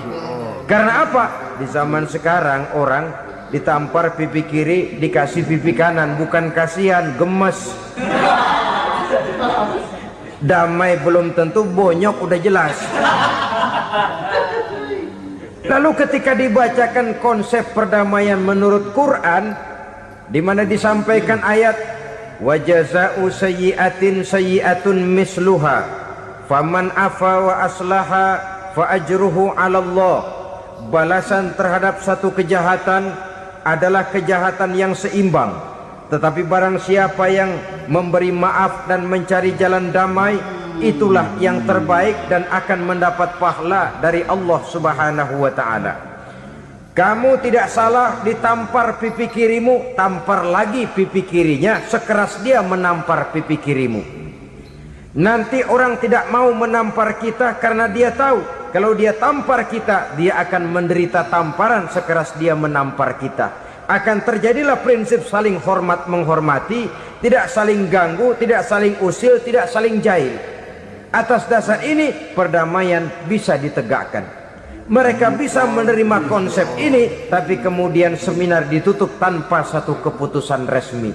Karena apa? Di zaman sekarang orang ditampar pipi kiri, dikasih pipi kanan. Bukan kasihan, gemes. Damai belum tentu, bonyok udah jelas. Lalu ketika dibacakan konsep perdamaian menurut Quran, di mana disampaikan ayat wa jazaa'u sayyi'atin sayyi'atun misluha faman afa wa aslaha fa ajruhu 'ala Allah. Balasan terhadap satu kejahatan adalah kejahatan yang seimbang. Tetapi barang siapa yang memberi maaf dan mencari jalan damai, itulah yang terbaik dan akan mendapat pahala dari Allah Subhanahu wa ta'ala. Kamu tidak salah ditampar pipi kirimu, tampar lagi pipi kirinya sekeras dia menampar pipi kirimu. Nanti orang tidak mau menampar kita karena dia tahu kalau dia tampar kita, dia akan menderita tamparan sekeras dia menampar kita. Akan terjadilah prinsip saling hormat menghormati, tidak saling ganggu, tidak saling usil, tidak saling jahil. Atas dasar ini perdamaian bisa ditegakkan. Mereka bisa menerima konsep ini, tapi kemudian seminar ditutup tanpa satu keputusan resmi.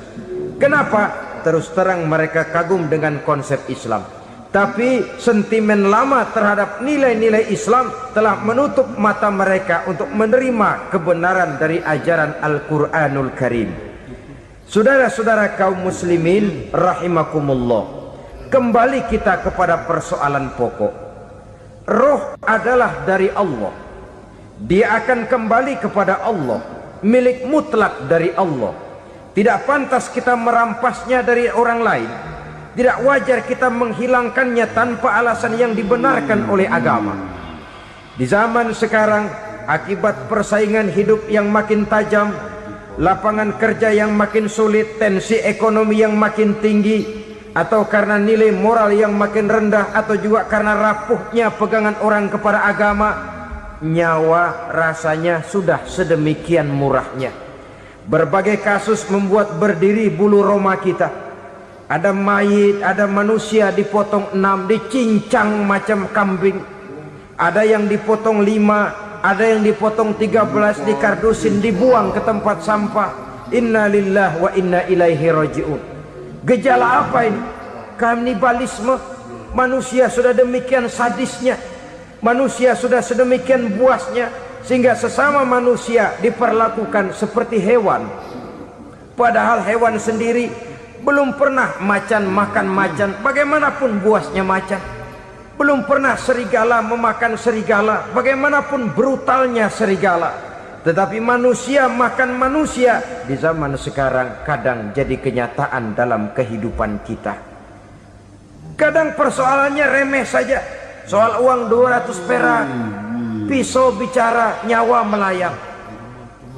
Kenapa? Terus terang mereka kagum dengan konsep Islam, tapi sentimen lama terhadap nilai-nilai Islam telah menutup mata mereka untuk menerima kebenaran dari ajaran Al-Quranul Karim. Saudara-saudara kaum muslimin rahimakumullah, kembali kita kepada persoalan pokok. Roh adalah dari Allah, dia akan kembali kepada Allah, milik mutlak dari Allah. Tidak pantas kita merampasnya dari orang lain. Tidak wajar kita menghilangkannya tanpa alasan yang dibenarkan oleh agama. Di zaman sekarang, akibat persaingan hidup yang makin tajam, lapangan kerja yang makin sulit, tensi ekonomi yang makin tinggi, atau karena nilai moral yang makin rendah, atau juga karena rapuhnya pegangan orang kepada agama, nyawa rasanya sudah sedemikian murahnya. Berbagai kasus membuat berdiri bulu roma kita. Ada mayit, ada manusia dipotong 6, dicincang macam kambing. Ada yang dipotong 5, ada yang dipotong 13, dikardusin, dibuang ke tempat sampah. Inna lillahi wa inna ilaihi raji'un. Gejala apa ini? Kanibalisme. Manusia sudah demikian sadisnya, manusia sudah sedemikian buasnya, sehingga sesama manusia diperlakukan seperti hewan. Padahal hewan sendiri belum pernah macan makan macan, bagaimanapun buasnya macan. Belum pernah serigala memakan serigala, bagaimanapun brutalnya serigala. Tetapi manusia makan manusia di zaman sekarang kadang jadi kenyataan dalam kehidupan kita. Kadang persoalannya remeh saja. Soal uang 200 perak, pisau bicara, nyawa melayang.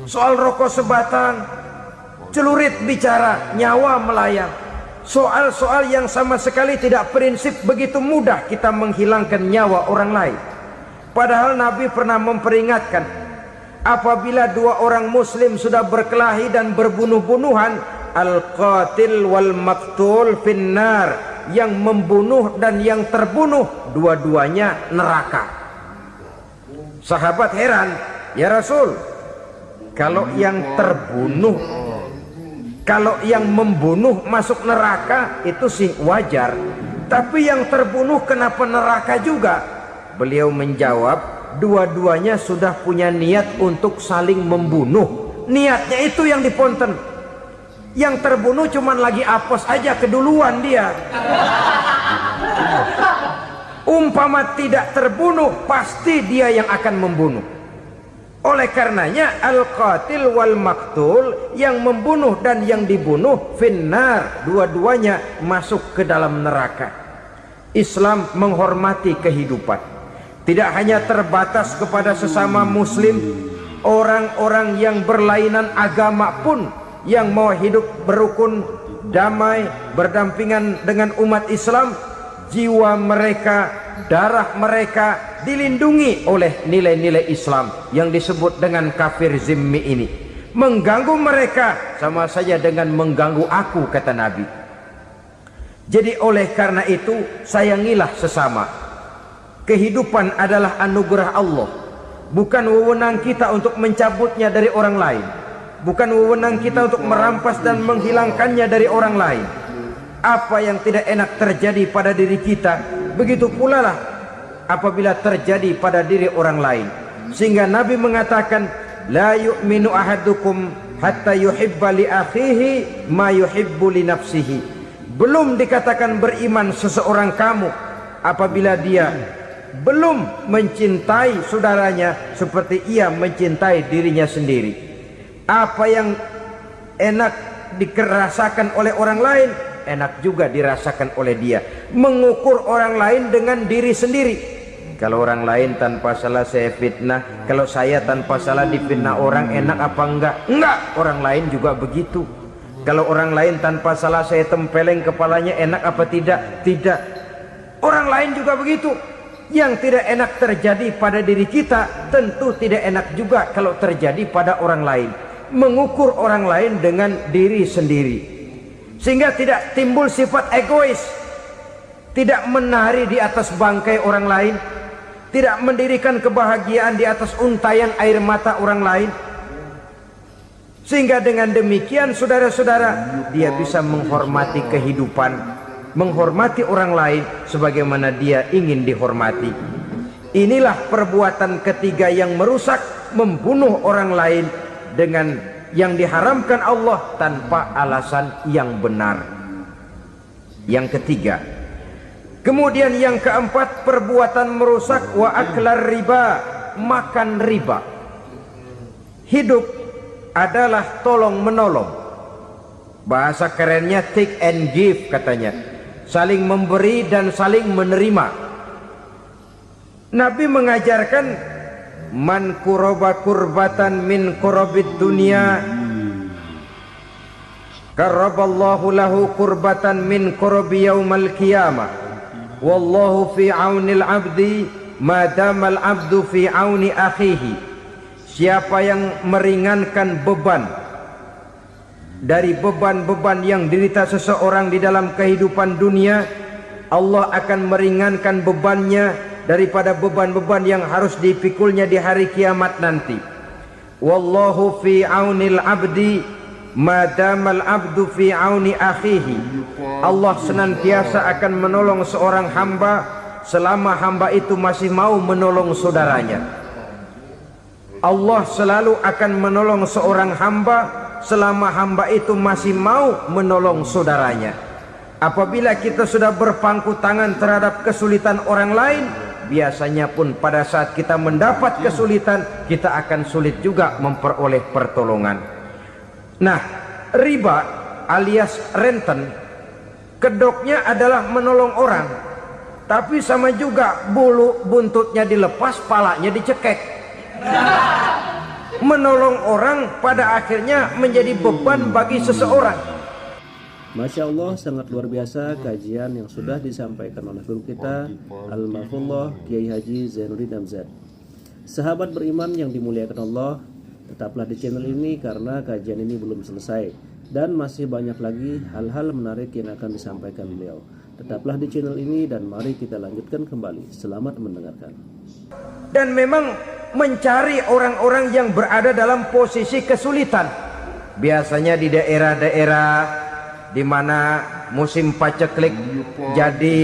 Soal rokok sebatang, celurit bicara, nyawa melayang. Soal-soal yang sama sekali tidak prinsip, begitu mudah kita menghilangkan nyawa orang lain. Padahal Nabi pernah memperingatkan, apabila dua orang muslim sudah berkelahi dan berbunuh-bunuhan, al-qatil wal maktul finnar, yang membunuh dan yang terbunuh dua-duanya neraka. Sahabat heran, ya Rasul, kalau yang terbunuh, kalau yang membunuh masuk neraka itu sih wajar, tapi yang terbunuh kenapa neraka juga? Beliau menjawab, dua-duanya sudah punya niat untuk saling membunuh. Niatnya itu yang diponten. Yang terbunuh cuman lagi apes aja, keduluan dia. Umpama tidak terbunuh, pasti dia yang akan membunuh. Oleh karenanya al-qatil wal maktul, yang membunuh dan yang dibunuh finnar, dua-duanya masuk ke dalam neraka. Islam menghormati kehidupan, tidak hanya terbatas kepada sesama muslim, orang-orang yang berlainan agama pun yang mau hidup berukun, damai, berdampingan dengan umat Islam, jiwa mereka, darah mereka dilindungi oleh nilai-nilai Islam yang disebut dengan kafir zimmi ini. Mengganggu mereka sama saja dengan mengganggu aku, kata Nabi. Jadi oleh karena itu, sayangilah sesama. Kehidupan adalah anugerah Allah, bukan wewenang kita untuk mencabutnya dari orang lain, bukan wewenang kita untuk merampas dan menghilangkannya dari orang lain. Apa yang tidak enak terjadi pada diri kita, begitu pula lah apabila terjadi pada diri orang lain. Sehingga Nabi mengatakan, la yu'minu ahadukum hatta yuhibba li akhihi ma yuhibbu li nafsihi. Belum dikatakan beriman seseorang kamu apabila dia belum mencintai saudaranya seperti ia mencintai dirinya sendiri. Apa yang enak dirasakan oleh orang lain, enak juga dirasakan oleh dia. Mengukur orang lain dengan diri sendiri. Kalau orang lain tanpa salah saya fitnah, kalau saya tanpa salah difitnah orang, enak apa enggak? Enggak, orang lain juga begitu. Kalau orang lain tanpa salah saya tempeleng kepalanya, enak apa tidak? Tidak. Orang lain juga begitu. Yang tidak enak terjadi pada diri kita, tentu tidak enak juga kalau terjadi pada orang lain. Mengukur orang lain dengan diri sendiri, sehingga tidak timbul sifat egois, tidak menari di atas bangkai orang lain, tidak mendirikan kebahagiaan di atas untayan air mata orang lain. Sehingga dengan demikian saudara-saudara, dia bisa menghormati kehidupan, menghormati orang lain sebagaimana dia ingin dihormati. Inilah perbuatan ketiga yang merusak, membunuh orang lain dengan yang diharamkan Allah tanpa alasan yang benar. Yang ketiga. Kemudian yang keempat, perbuatan merusak wa aklar riba, makan riba. Hidup adalah tolong menolong. Bahasa kerennya take and give katanya. Saling memberi dan saling menerima. Nabi mengajarkan man kuraba kurbatan min kurabid dunya karaballahu lahu kurbatan min kurabi yaumal qiyamah. Wallahu fi aunil abdi madamal abdu fi auni akhihi. Siapa yang meringankan beban dari beban-beban yang dirita seseorang di dalam kehidupan dunia, Allah akan meringankan bebannya daripada beban-beban yang harus dipikulnya di hari kiamat nanti. Wallahu fi aunil abdi madamal abdu fi auni akhihi. Allah senantiasa akan menolong seorang hamba selama hamba itu masih mau menolong saudaranya. Allah selalu akan menolong seorang hamba selama hamba itu masih mau menolong saudaranya. Apabila kita sudah berpangku tangan terhadap kesulitan orang lain, biasanya pun pada saat kita mendapat kesulitan, kita akan sulit juga memperoleh pertolongan. Nah, riba alias renten, kedoknya adalah menolong orang, tapi sama juga bulu buntutnya dilepas, palanya dicekek. Menolong orang pada akhirnya menjadi beban bagi seseorang. Masya Allah, sangat luar biasa kajian yang sudah disampaikan oleh guru kita Al-Mahfullah Kiai Haji Zainuddin Amzad. Sahabat beriman yang dimuliakan Allah, tetaplah di channel ini karena kajian ini belum selesai dan masih banyak lagi hal-hal menarik yang akan disampaikan beliau. Tetaplah di channel ini dan mari kita lanjutkan kembali. Selamat mendengarkan. Dan memang mencari orang-orang yang berada dalam posisi kesulitan, biasanya di daerah-daerah di mana musim paceklik, jadi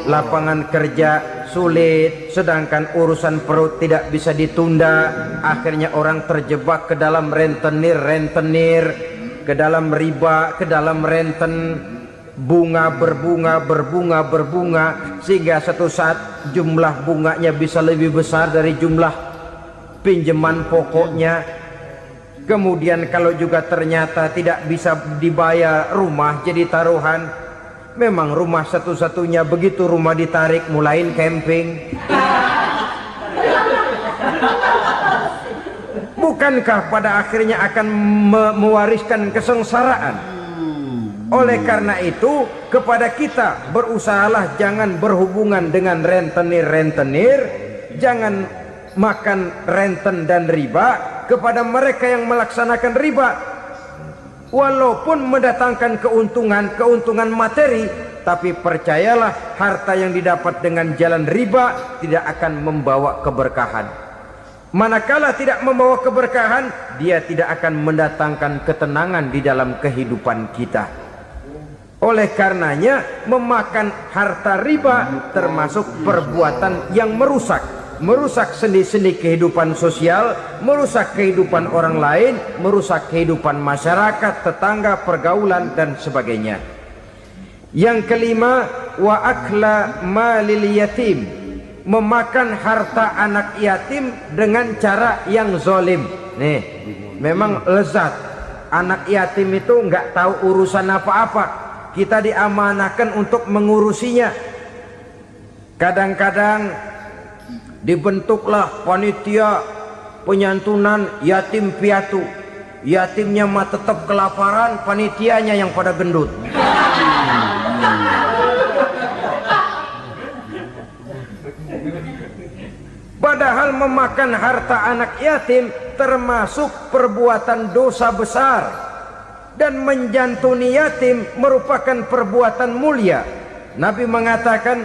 lapangan kerja sulit, sedangkan urusan perut tidak bisa ditunda. Akhirnya orang terjebak ke dalam rentenir, ke dalam riba, ke dalam renten. Bunga berbunga, sehingga satu saat jumlah bunganya bisa lebih besar dari jumlah pinjaman pokoknya. Kemudian kalau juga ternyata tidak bisa dibayar, rumah jadi taruhan. Memang rumah satu-satunya, begitu rumah ditarik mulain camping. Bukankah pada akhirnya akan mewariskan kesengsaraan? Oleh karena itu, kepada kita berusahalah jangan berhubungan dengan rentenir, jangan makan renten dan riba. Kepada mereka yang melaksanakan riba, walaupun mendatangkan keuntungan materi, tapi percayalah harta yang didapat dengan jalan riba tidak akan membawa keberkahan. Manakala tidak membawa keberkahan, dia tidak akan mendatangkan ketenangan di dalam kehidupan kita. Oleh karenanya, memakan harta riba termasuk perbuatan yang merusak sendi-sendi kehidupan sosial, merusak kehidupan orang lain, merusak kehidupan masyarakat, tetangga, pergaulan dan sebagainya. Yang kelima, wa akla malil yatim, memakan harta anak yatim dengan cara yang zalim. Nih, memang lezat. Anak yatim itu nggak tahu urusan apa-apa. Kita diamanahkan untuk mengurusinya. Kadang-kadang dibentuklah panitia penyantunan yatim piatu. Yatimnya mah tetap kelaparan, panitianya yang pada gendut. Padahal memakan harta anak yatim termasuk perbuatan dosa besar. Dan menjantuni yatim merupakan perbuatan mulia. Nabi mengatakan,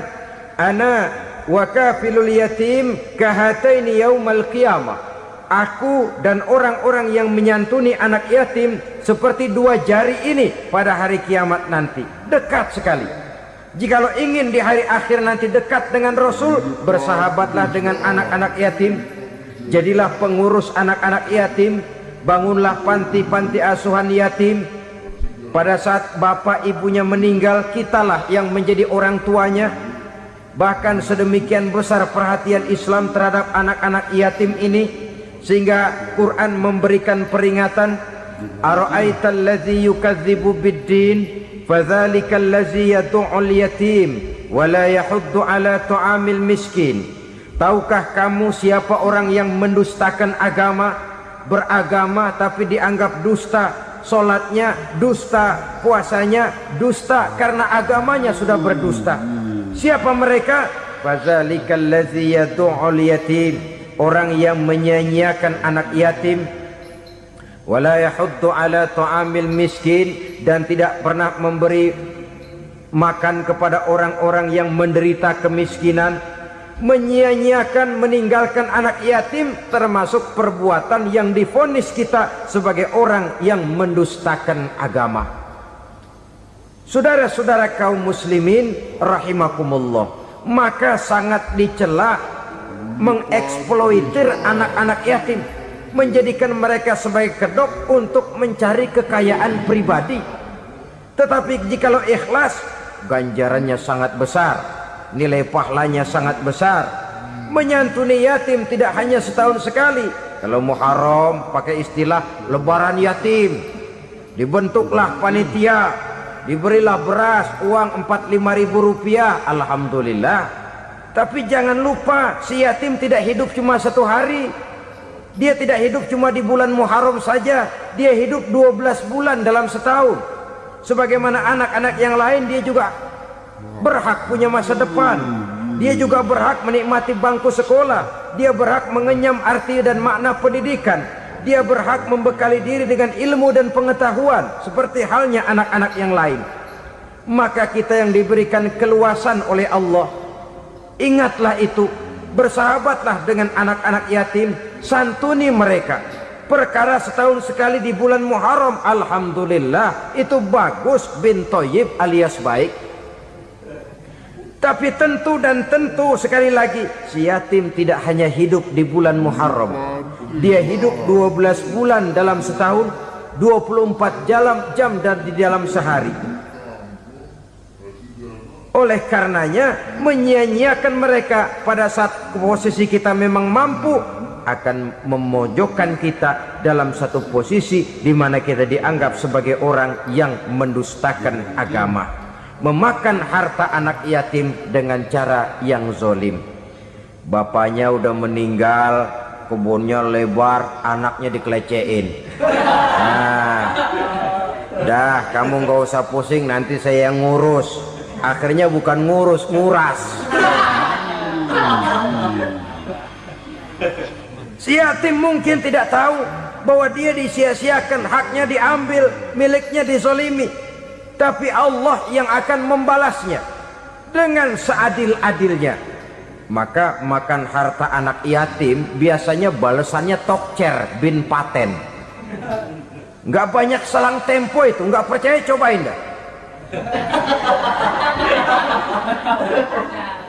ana wa kafilul yatim kahataini yaumal qiyamah. Aku dan orang-orang yang menyantuni anak yatim seperti dua jari ini pada hari kiamat nanti. Dekat sekali. Jikalau ingin di hari akhir nanti dekat dengan Rasul, bersahabatlah dengan anak-anak yatim. Jadilah pengurus anak-anak yatim. Bangunlah panti-panti asuhan yatim. Pada saat bapak ibunya meninggal, kitalah yang menjadi orang tuanya. Bahkan sedemikian besar perhatian Islam terhadap anak-anak yatim ini, sehingga Quran memberikan peringatan, ara'aita allazi yukadzibu bid-din fadzalika allazi yad'ul yatim wa la yahuddu ala ta'amil miskin. Tahukah kamu siapa orang yang mendustakan agama, beragama tapi dianggap dusta, salatnya dusta, puasanya dusta karena agamanya sudah berdusta. Siapa mereka? Fadzalika allazi yad'ul yatim, orang yang menyia-nyiakan anak yatim, wala yahuddu ala ta'amil miskin, dan tidak pernah memberi makan kepada orang-orang yang menderita kemiskinan. Menyia-nyiakan, meninggalkan anak yatim termasuk perbuatan yang divonis kita sebagai orang yang mendustakan agama. Saudara-saudara kaum muslimin rahimakumullah, maka sangat dicela mengeksploitir anak-anak yatim, menjadikan mereka sebagai kedok untuk mencari kekayaan pribadi. Tetapi jikalau ikhlas, ganjarannya sangat besar, nilai pahalanya sangat besar. Menyantuni yatim tidak hanya setahun sekali. Kalau Muharram pakai istilah lebaran yatim, dibentuklah panitia, diberilah beras, uang 45.000 rupiah, alhamdulillah. Tapi jangan lupa, si yatim tidak hidup cuma satu hari. Dia tidak hidup cuma di bulan Muharram saja, dia hidup 12 bulan dalam setahun. Sebagaimana anak-anak yang lain, dia juga berhak punya masa depan. Dia juga berhak menikmati bangku sekolah. Dia berhak mengenyam arti dan makna pendidikan. Dia berhak membekali diri dengan ilmu dan pengetahuan seperti halnya anak-anak yang lain. Maka kita yang diberikan keluasan oleh Allah, ingatlah itu, bersahabatlah dengan anak-anak yatim, santuni mereka. Perkara setahun sekali di bulan Muharram, alhamdulillah, itu bagus, bin Thayyib alias baik. Tapi tentu dan tentu sekali lagi, si yatim tidak hanya hidup di bulan Muharram. Dia hidup 12 bulan dalam setahun, 24 jam dan di dalam sehari. Oleh karenanya, menyia-nyiakan mereka pada saat posisi kita memang mampu akan memojokkan kita dalam satu posisi di mana kita dianggap sebagai orang yang mendustakan agama, memakan harta anak yatim dengan cara yang zolim. Bapaknya udah meninggal, kebunnya lebar, anaknya dikelecehin. Nah, dah kamu gak usah pusing, nanti saya yang ngurus. Akhirnya bukan ngurus, nguras. Si yatim mungkin tidak tahu bahwa dia disia-siakan, haknya diambil, miliknya dizolimi. Tapi Allah yang akan membalasnya dengan seadil-adilnya. Maka makan harta anak yatim biasanya balasannya tokcer bin paten. Nggak banyak selang tempo itu, nggak percaya cobain dah.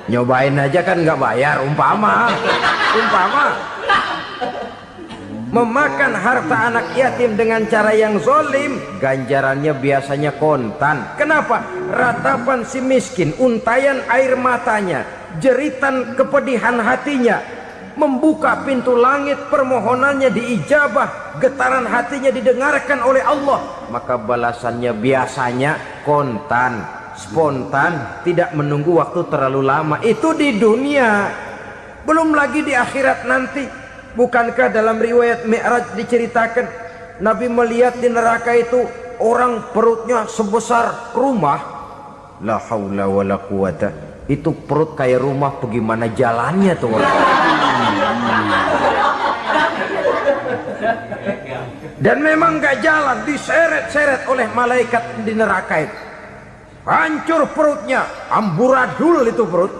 Nyobain aja kan nggak bayar, umpama memakan harta anak yatim dengan cara yang zolim, ganjarannya biasanya kontan. Kenapa? Ratapan si miskin, untayan air matanya, jeritan kepedihan hatinya, membuka pintu langit, permohonannya diijabah, getaran hatinya didengarkan oleh Allah. Maka balasannya biasanya kontan, spontan, tidak menunggu waktu terlalu lama. Itu di dunia, belum lagi di akhirat nanti. Bukankah dalam riwayat Mi'raj diceritakan Nabi melihat di neraka itu orang perutnya sebesar rumah? La haula wala quwata. Itu perut kayak rumah, bagaimana jalannya tuh orang? Dan memang gak jalan, diseret-seret oleh malaikat di neraka itu. Hancur perutnya, amburadul itu perut.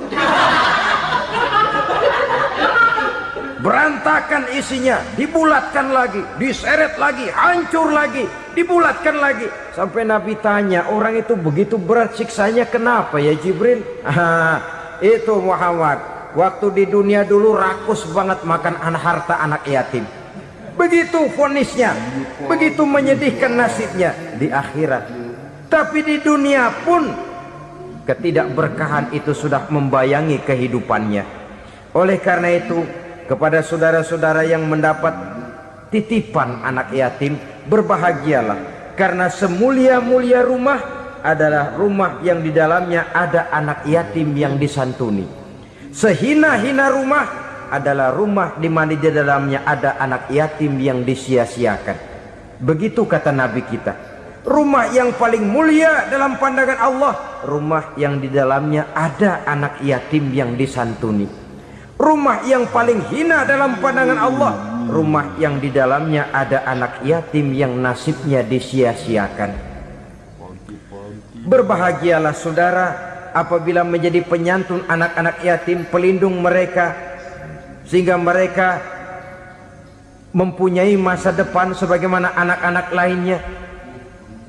Berantakan isinya, dibulatkan lagi, diseret lagi, hancur lagi, dibulatkan lagi. Sampai Nabi tanya, orang itu begitu berat siksanya kenapa ya Jibril? Itu Muhammad, waktu di dunia dulu rakus banget makan harta anak yatim. Begitu vonisnya, begitu menyedihkan nasibnya di akhirat. Tapi di dunia pun ketidakberkahan itu sudah membayangi kehidupannya. Oleh karena itu, kepada saudara-saudara yang mendapat titipan anak yatim, berbahagialah, karena semulia-mulia rumah adalah rumah yang di dalamnya ada anak yatim yang disantuni. Sehina-hina rumah adalah rumah di mana di dalamnya ada anak yatim yang disia-siakan. Begitu kata Nabi kita. Rumah yang paling mulia dalam pandangan Allah, rumah yang di dalamnya ada anak yatim yang disantuni. Rumah yang paling hina dalam pandangan Allah, rumah yang di dalamnya ada anak yatim yang nasibnya disia-siakan. Berbahagialah saudara apabila menjadi penyantun anak-anak yatim, pelindung mereka, sehingga mereka mempunyai masa depan sebagaimana anak-anak lainnya.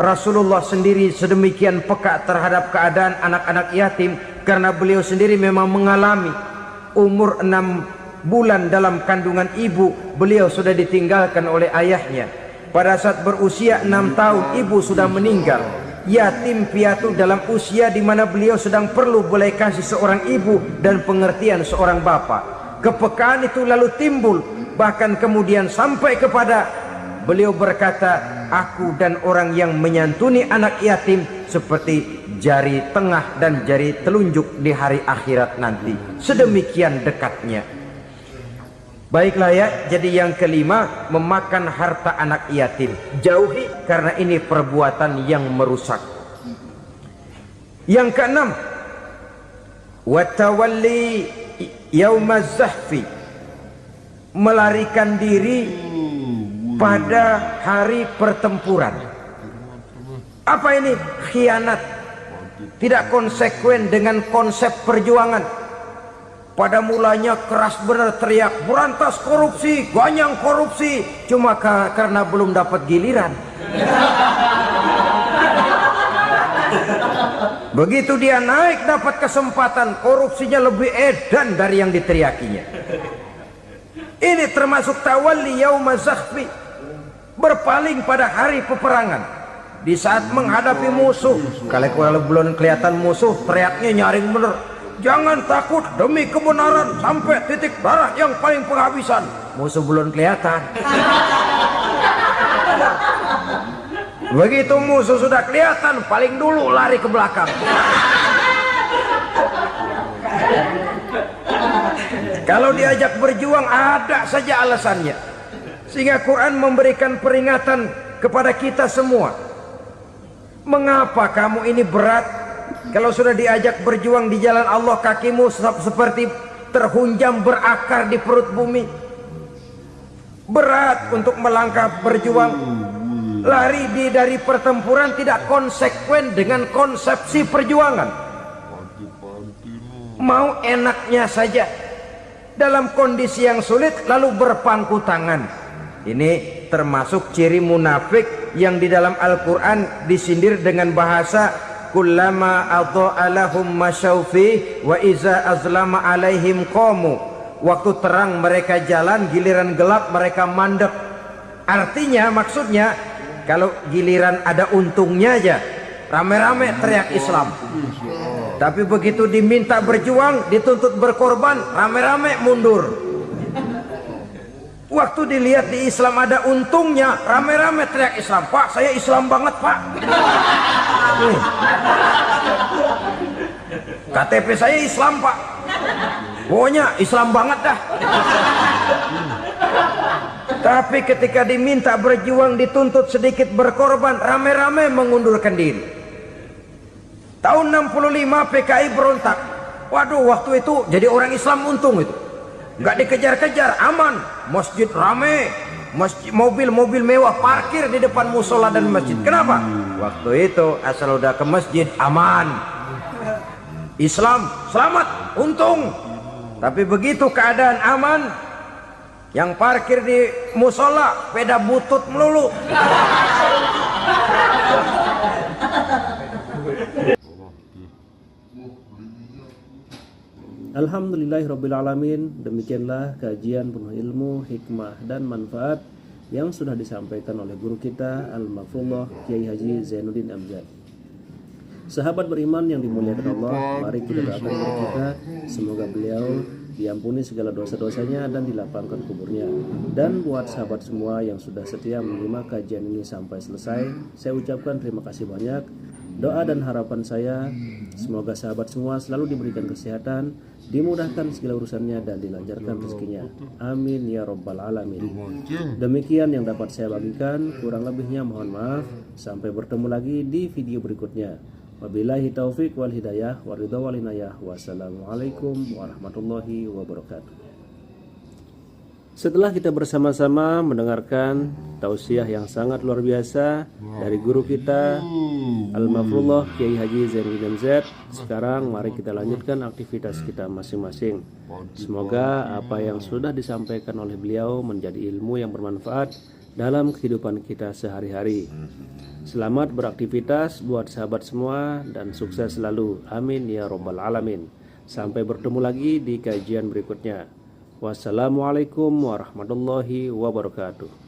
Rasulullah sendiri sedemikian peka terhadap keadaan anak-anak yatim karena beliau sendiri memang mengalami. Umur 6 bulan dalam kandungan ibu, beliau sudah ditinggalkan oleh ayahnya. Pada saat berusia 6 tahun ibu sudah meninggal. Yatim piatu dalam usia di mana beliau sedang perlu belas kasih seorang ibu dan pengertian seorang bapak. Kepekaan itu lalu timbul, bahkan kemudian sampai kepada beliau berkata, aku dan orang yang menyantuni anak yatim seperti jari tengah dan jari telunjuk di hari akhirat nanti. Sedemikian dekatnya. Baiklah ya, jadi yang kelima, memakan harta anak yatim. Jauhi, karena ini perbuatan yang merusak. Yang keenam, watawalli yaumaz zahfi, melarikan diri pada hari pertempuran. Apa ini? Khianat, tidak konsekuen dengan konsep perjuangan. Pada mulanya keras benar teriak berantas korupsi, ganyang korupsi, cuma karena belum dapat giliran. Begitu dia naik dapat kesempatan, korupsinya lebih edan dari yang diteriakinya. Ini termasuk tawalli yaumaz zahfi, berpaling pada hari peperangan. Di saat menghadapi musuh, kalau belum kelihatan musuh, teriaknya nyaring bener. Jangan takut, demi kebenaran sampai titik darah yang paling penghabisan. Musuh belum kelihatan. Begitu musuh sudah kelihatan, paling dulu lari ke belakang. Kalau diajak berjuang ada saja alasannya. Sehingga Quran memberikan peringatan kepada kita semua. Mengapa kamu ini berat? Kalau sudah diajak berjuang di jalan Allah, kakimu seperti terhunjam berakar di perut bumi. Berat untuk melangkah berjuang. Lari dari pertempuran tidak konsekuen dengan konsepsi perjuangan. Mau enaknya saja dalam kondisi yang sulit lalu berpangku tangan. Ini termasuk ciri munafik yang di dalam Al-Quran disindir dengan bahasa kullama adha'alahum masyaufi wa iza azlama alaihim qamu. Waktu terang mereka jalan, giliran gelap mereka mandek. Artinya, maksudnya kalau giliran ada untungnya aja rame-rame teriak Islam, tapi begitu diminta berjuang, dituntut berkorban, rame-rame mundur. Waktu dilihat di Islam ada untungnya, rame-rame teriak Islam. Pak, saya Islam banget, Pak. KTP saya Islam, Pak. Pokoknya Islam banget dah. Tapi ketika diminta berjuang, dituntut sedikit berkorban, rame-rame mengundurkan diri. Tahun 65 PKI berontak. Waduh, waktu itu jadi orang Islam untung itu. Nggak dikejar-kejar, aman. Masjid rame, mobil-mobil mewah parkir di depan musola dan masjid. Kenapa? Waktu itu asal udah ke masjid aman. Islam selamat, untung. Tapi begitu keadaan aman, yang parkir di musola sepeda butut melulu. Alhamdulillahirrabbilalamin. Demikianlah kajian penuh ilmu, hikmah dan manfaat yang sudah disampaikan oleh guru kita Al-Mafrullah Kiai Haji Zainuddin Amjad. Sahabat beriman yang dimuliakan Allah, mari kita doakan guru kita, semoga beliau diampuni segala dosa-dosanya dan dilapangkan kuburnya. Dan buat sahabat semua yang sudah setia menerima kajian ini sampai selesai, saya ucapkan terima kasih banyak. Doa dan harapan saya, semoga sahabat semua selalu diberikan kesehatan, dimudahkan segala urusannya dan dilancarkan rezekinya. Amin ya rabbal alamin. Demikian yang dapat saya bagikan, kurang lebihnya mohon maaf. Sampai bertemu lagi di video berikutnya. Wabillahi taufik wal hidayah wa ridha wal inayah. Wassalamualaikum warahmatullahi wabarakatuh. Setelah kita bersama-sama mendengarkan tausiah yang sangat luar biasa dari guru kita Al-Mafrullah Kiai Haji Zainuddin MZ, sekarang mari kita lanjutkan aktivitas kita masing-masing. Semoga apa yang sudah disampaikan oleh beliau menjadi ilmu yang bermanfaat dalam kehidupan kita sehari-hari. Selamat beraktivitas buat sahabat semua dan sukses selalu. Amin ya rabbal alamin. Sampai bertemu lagi di kajian berikutnya. Wassalamualaikum warahmatullahi wabarakatuh.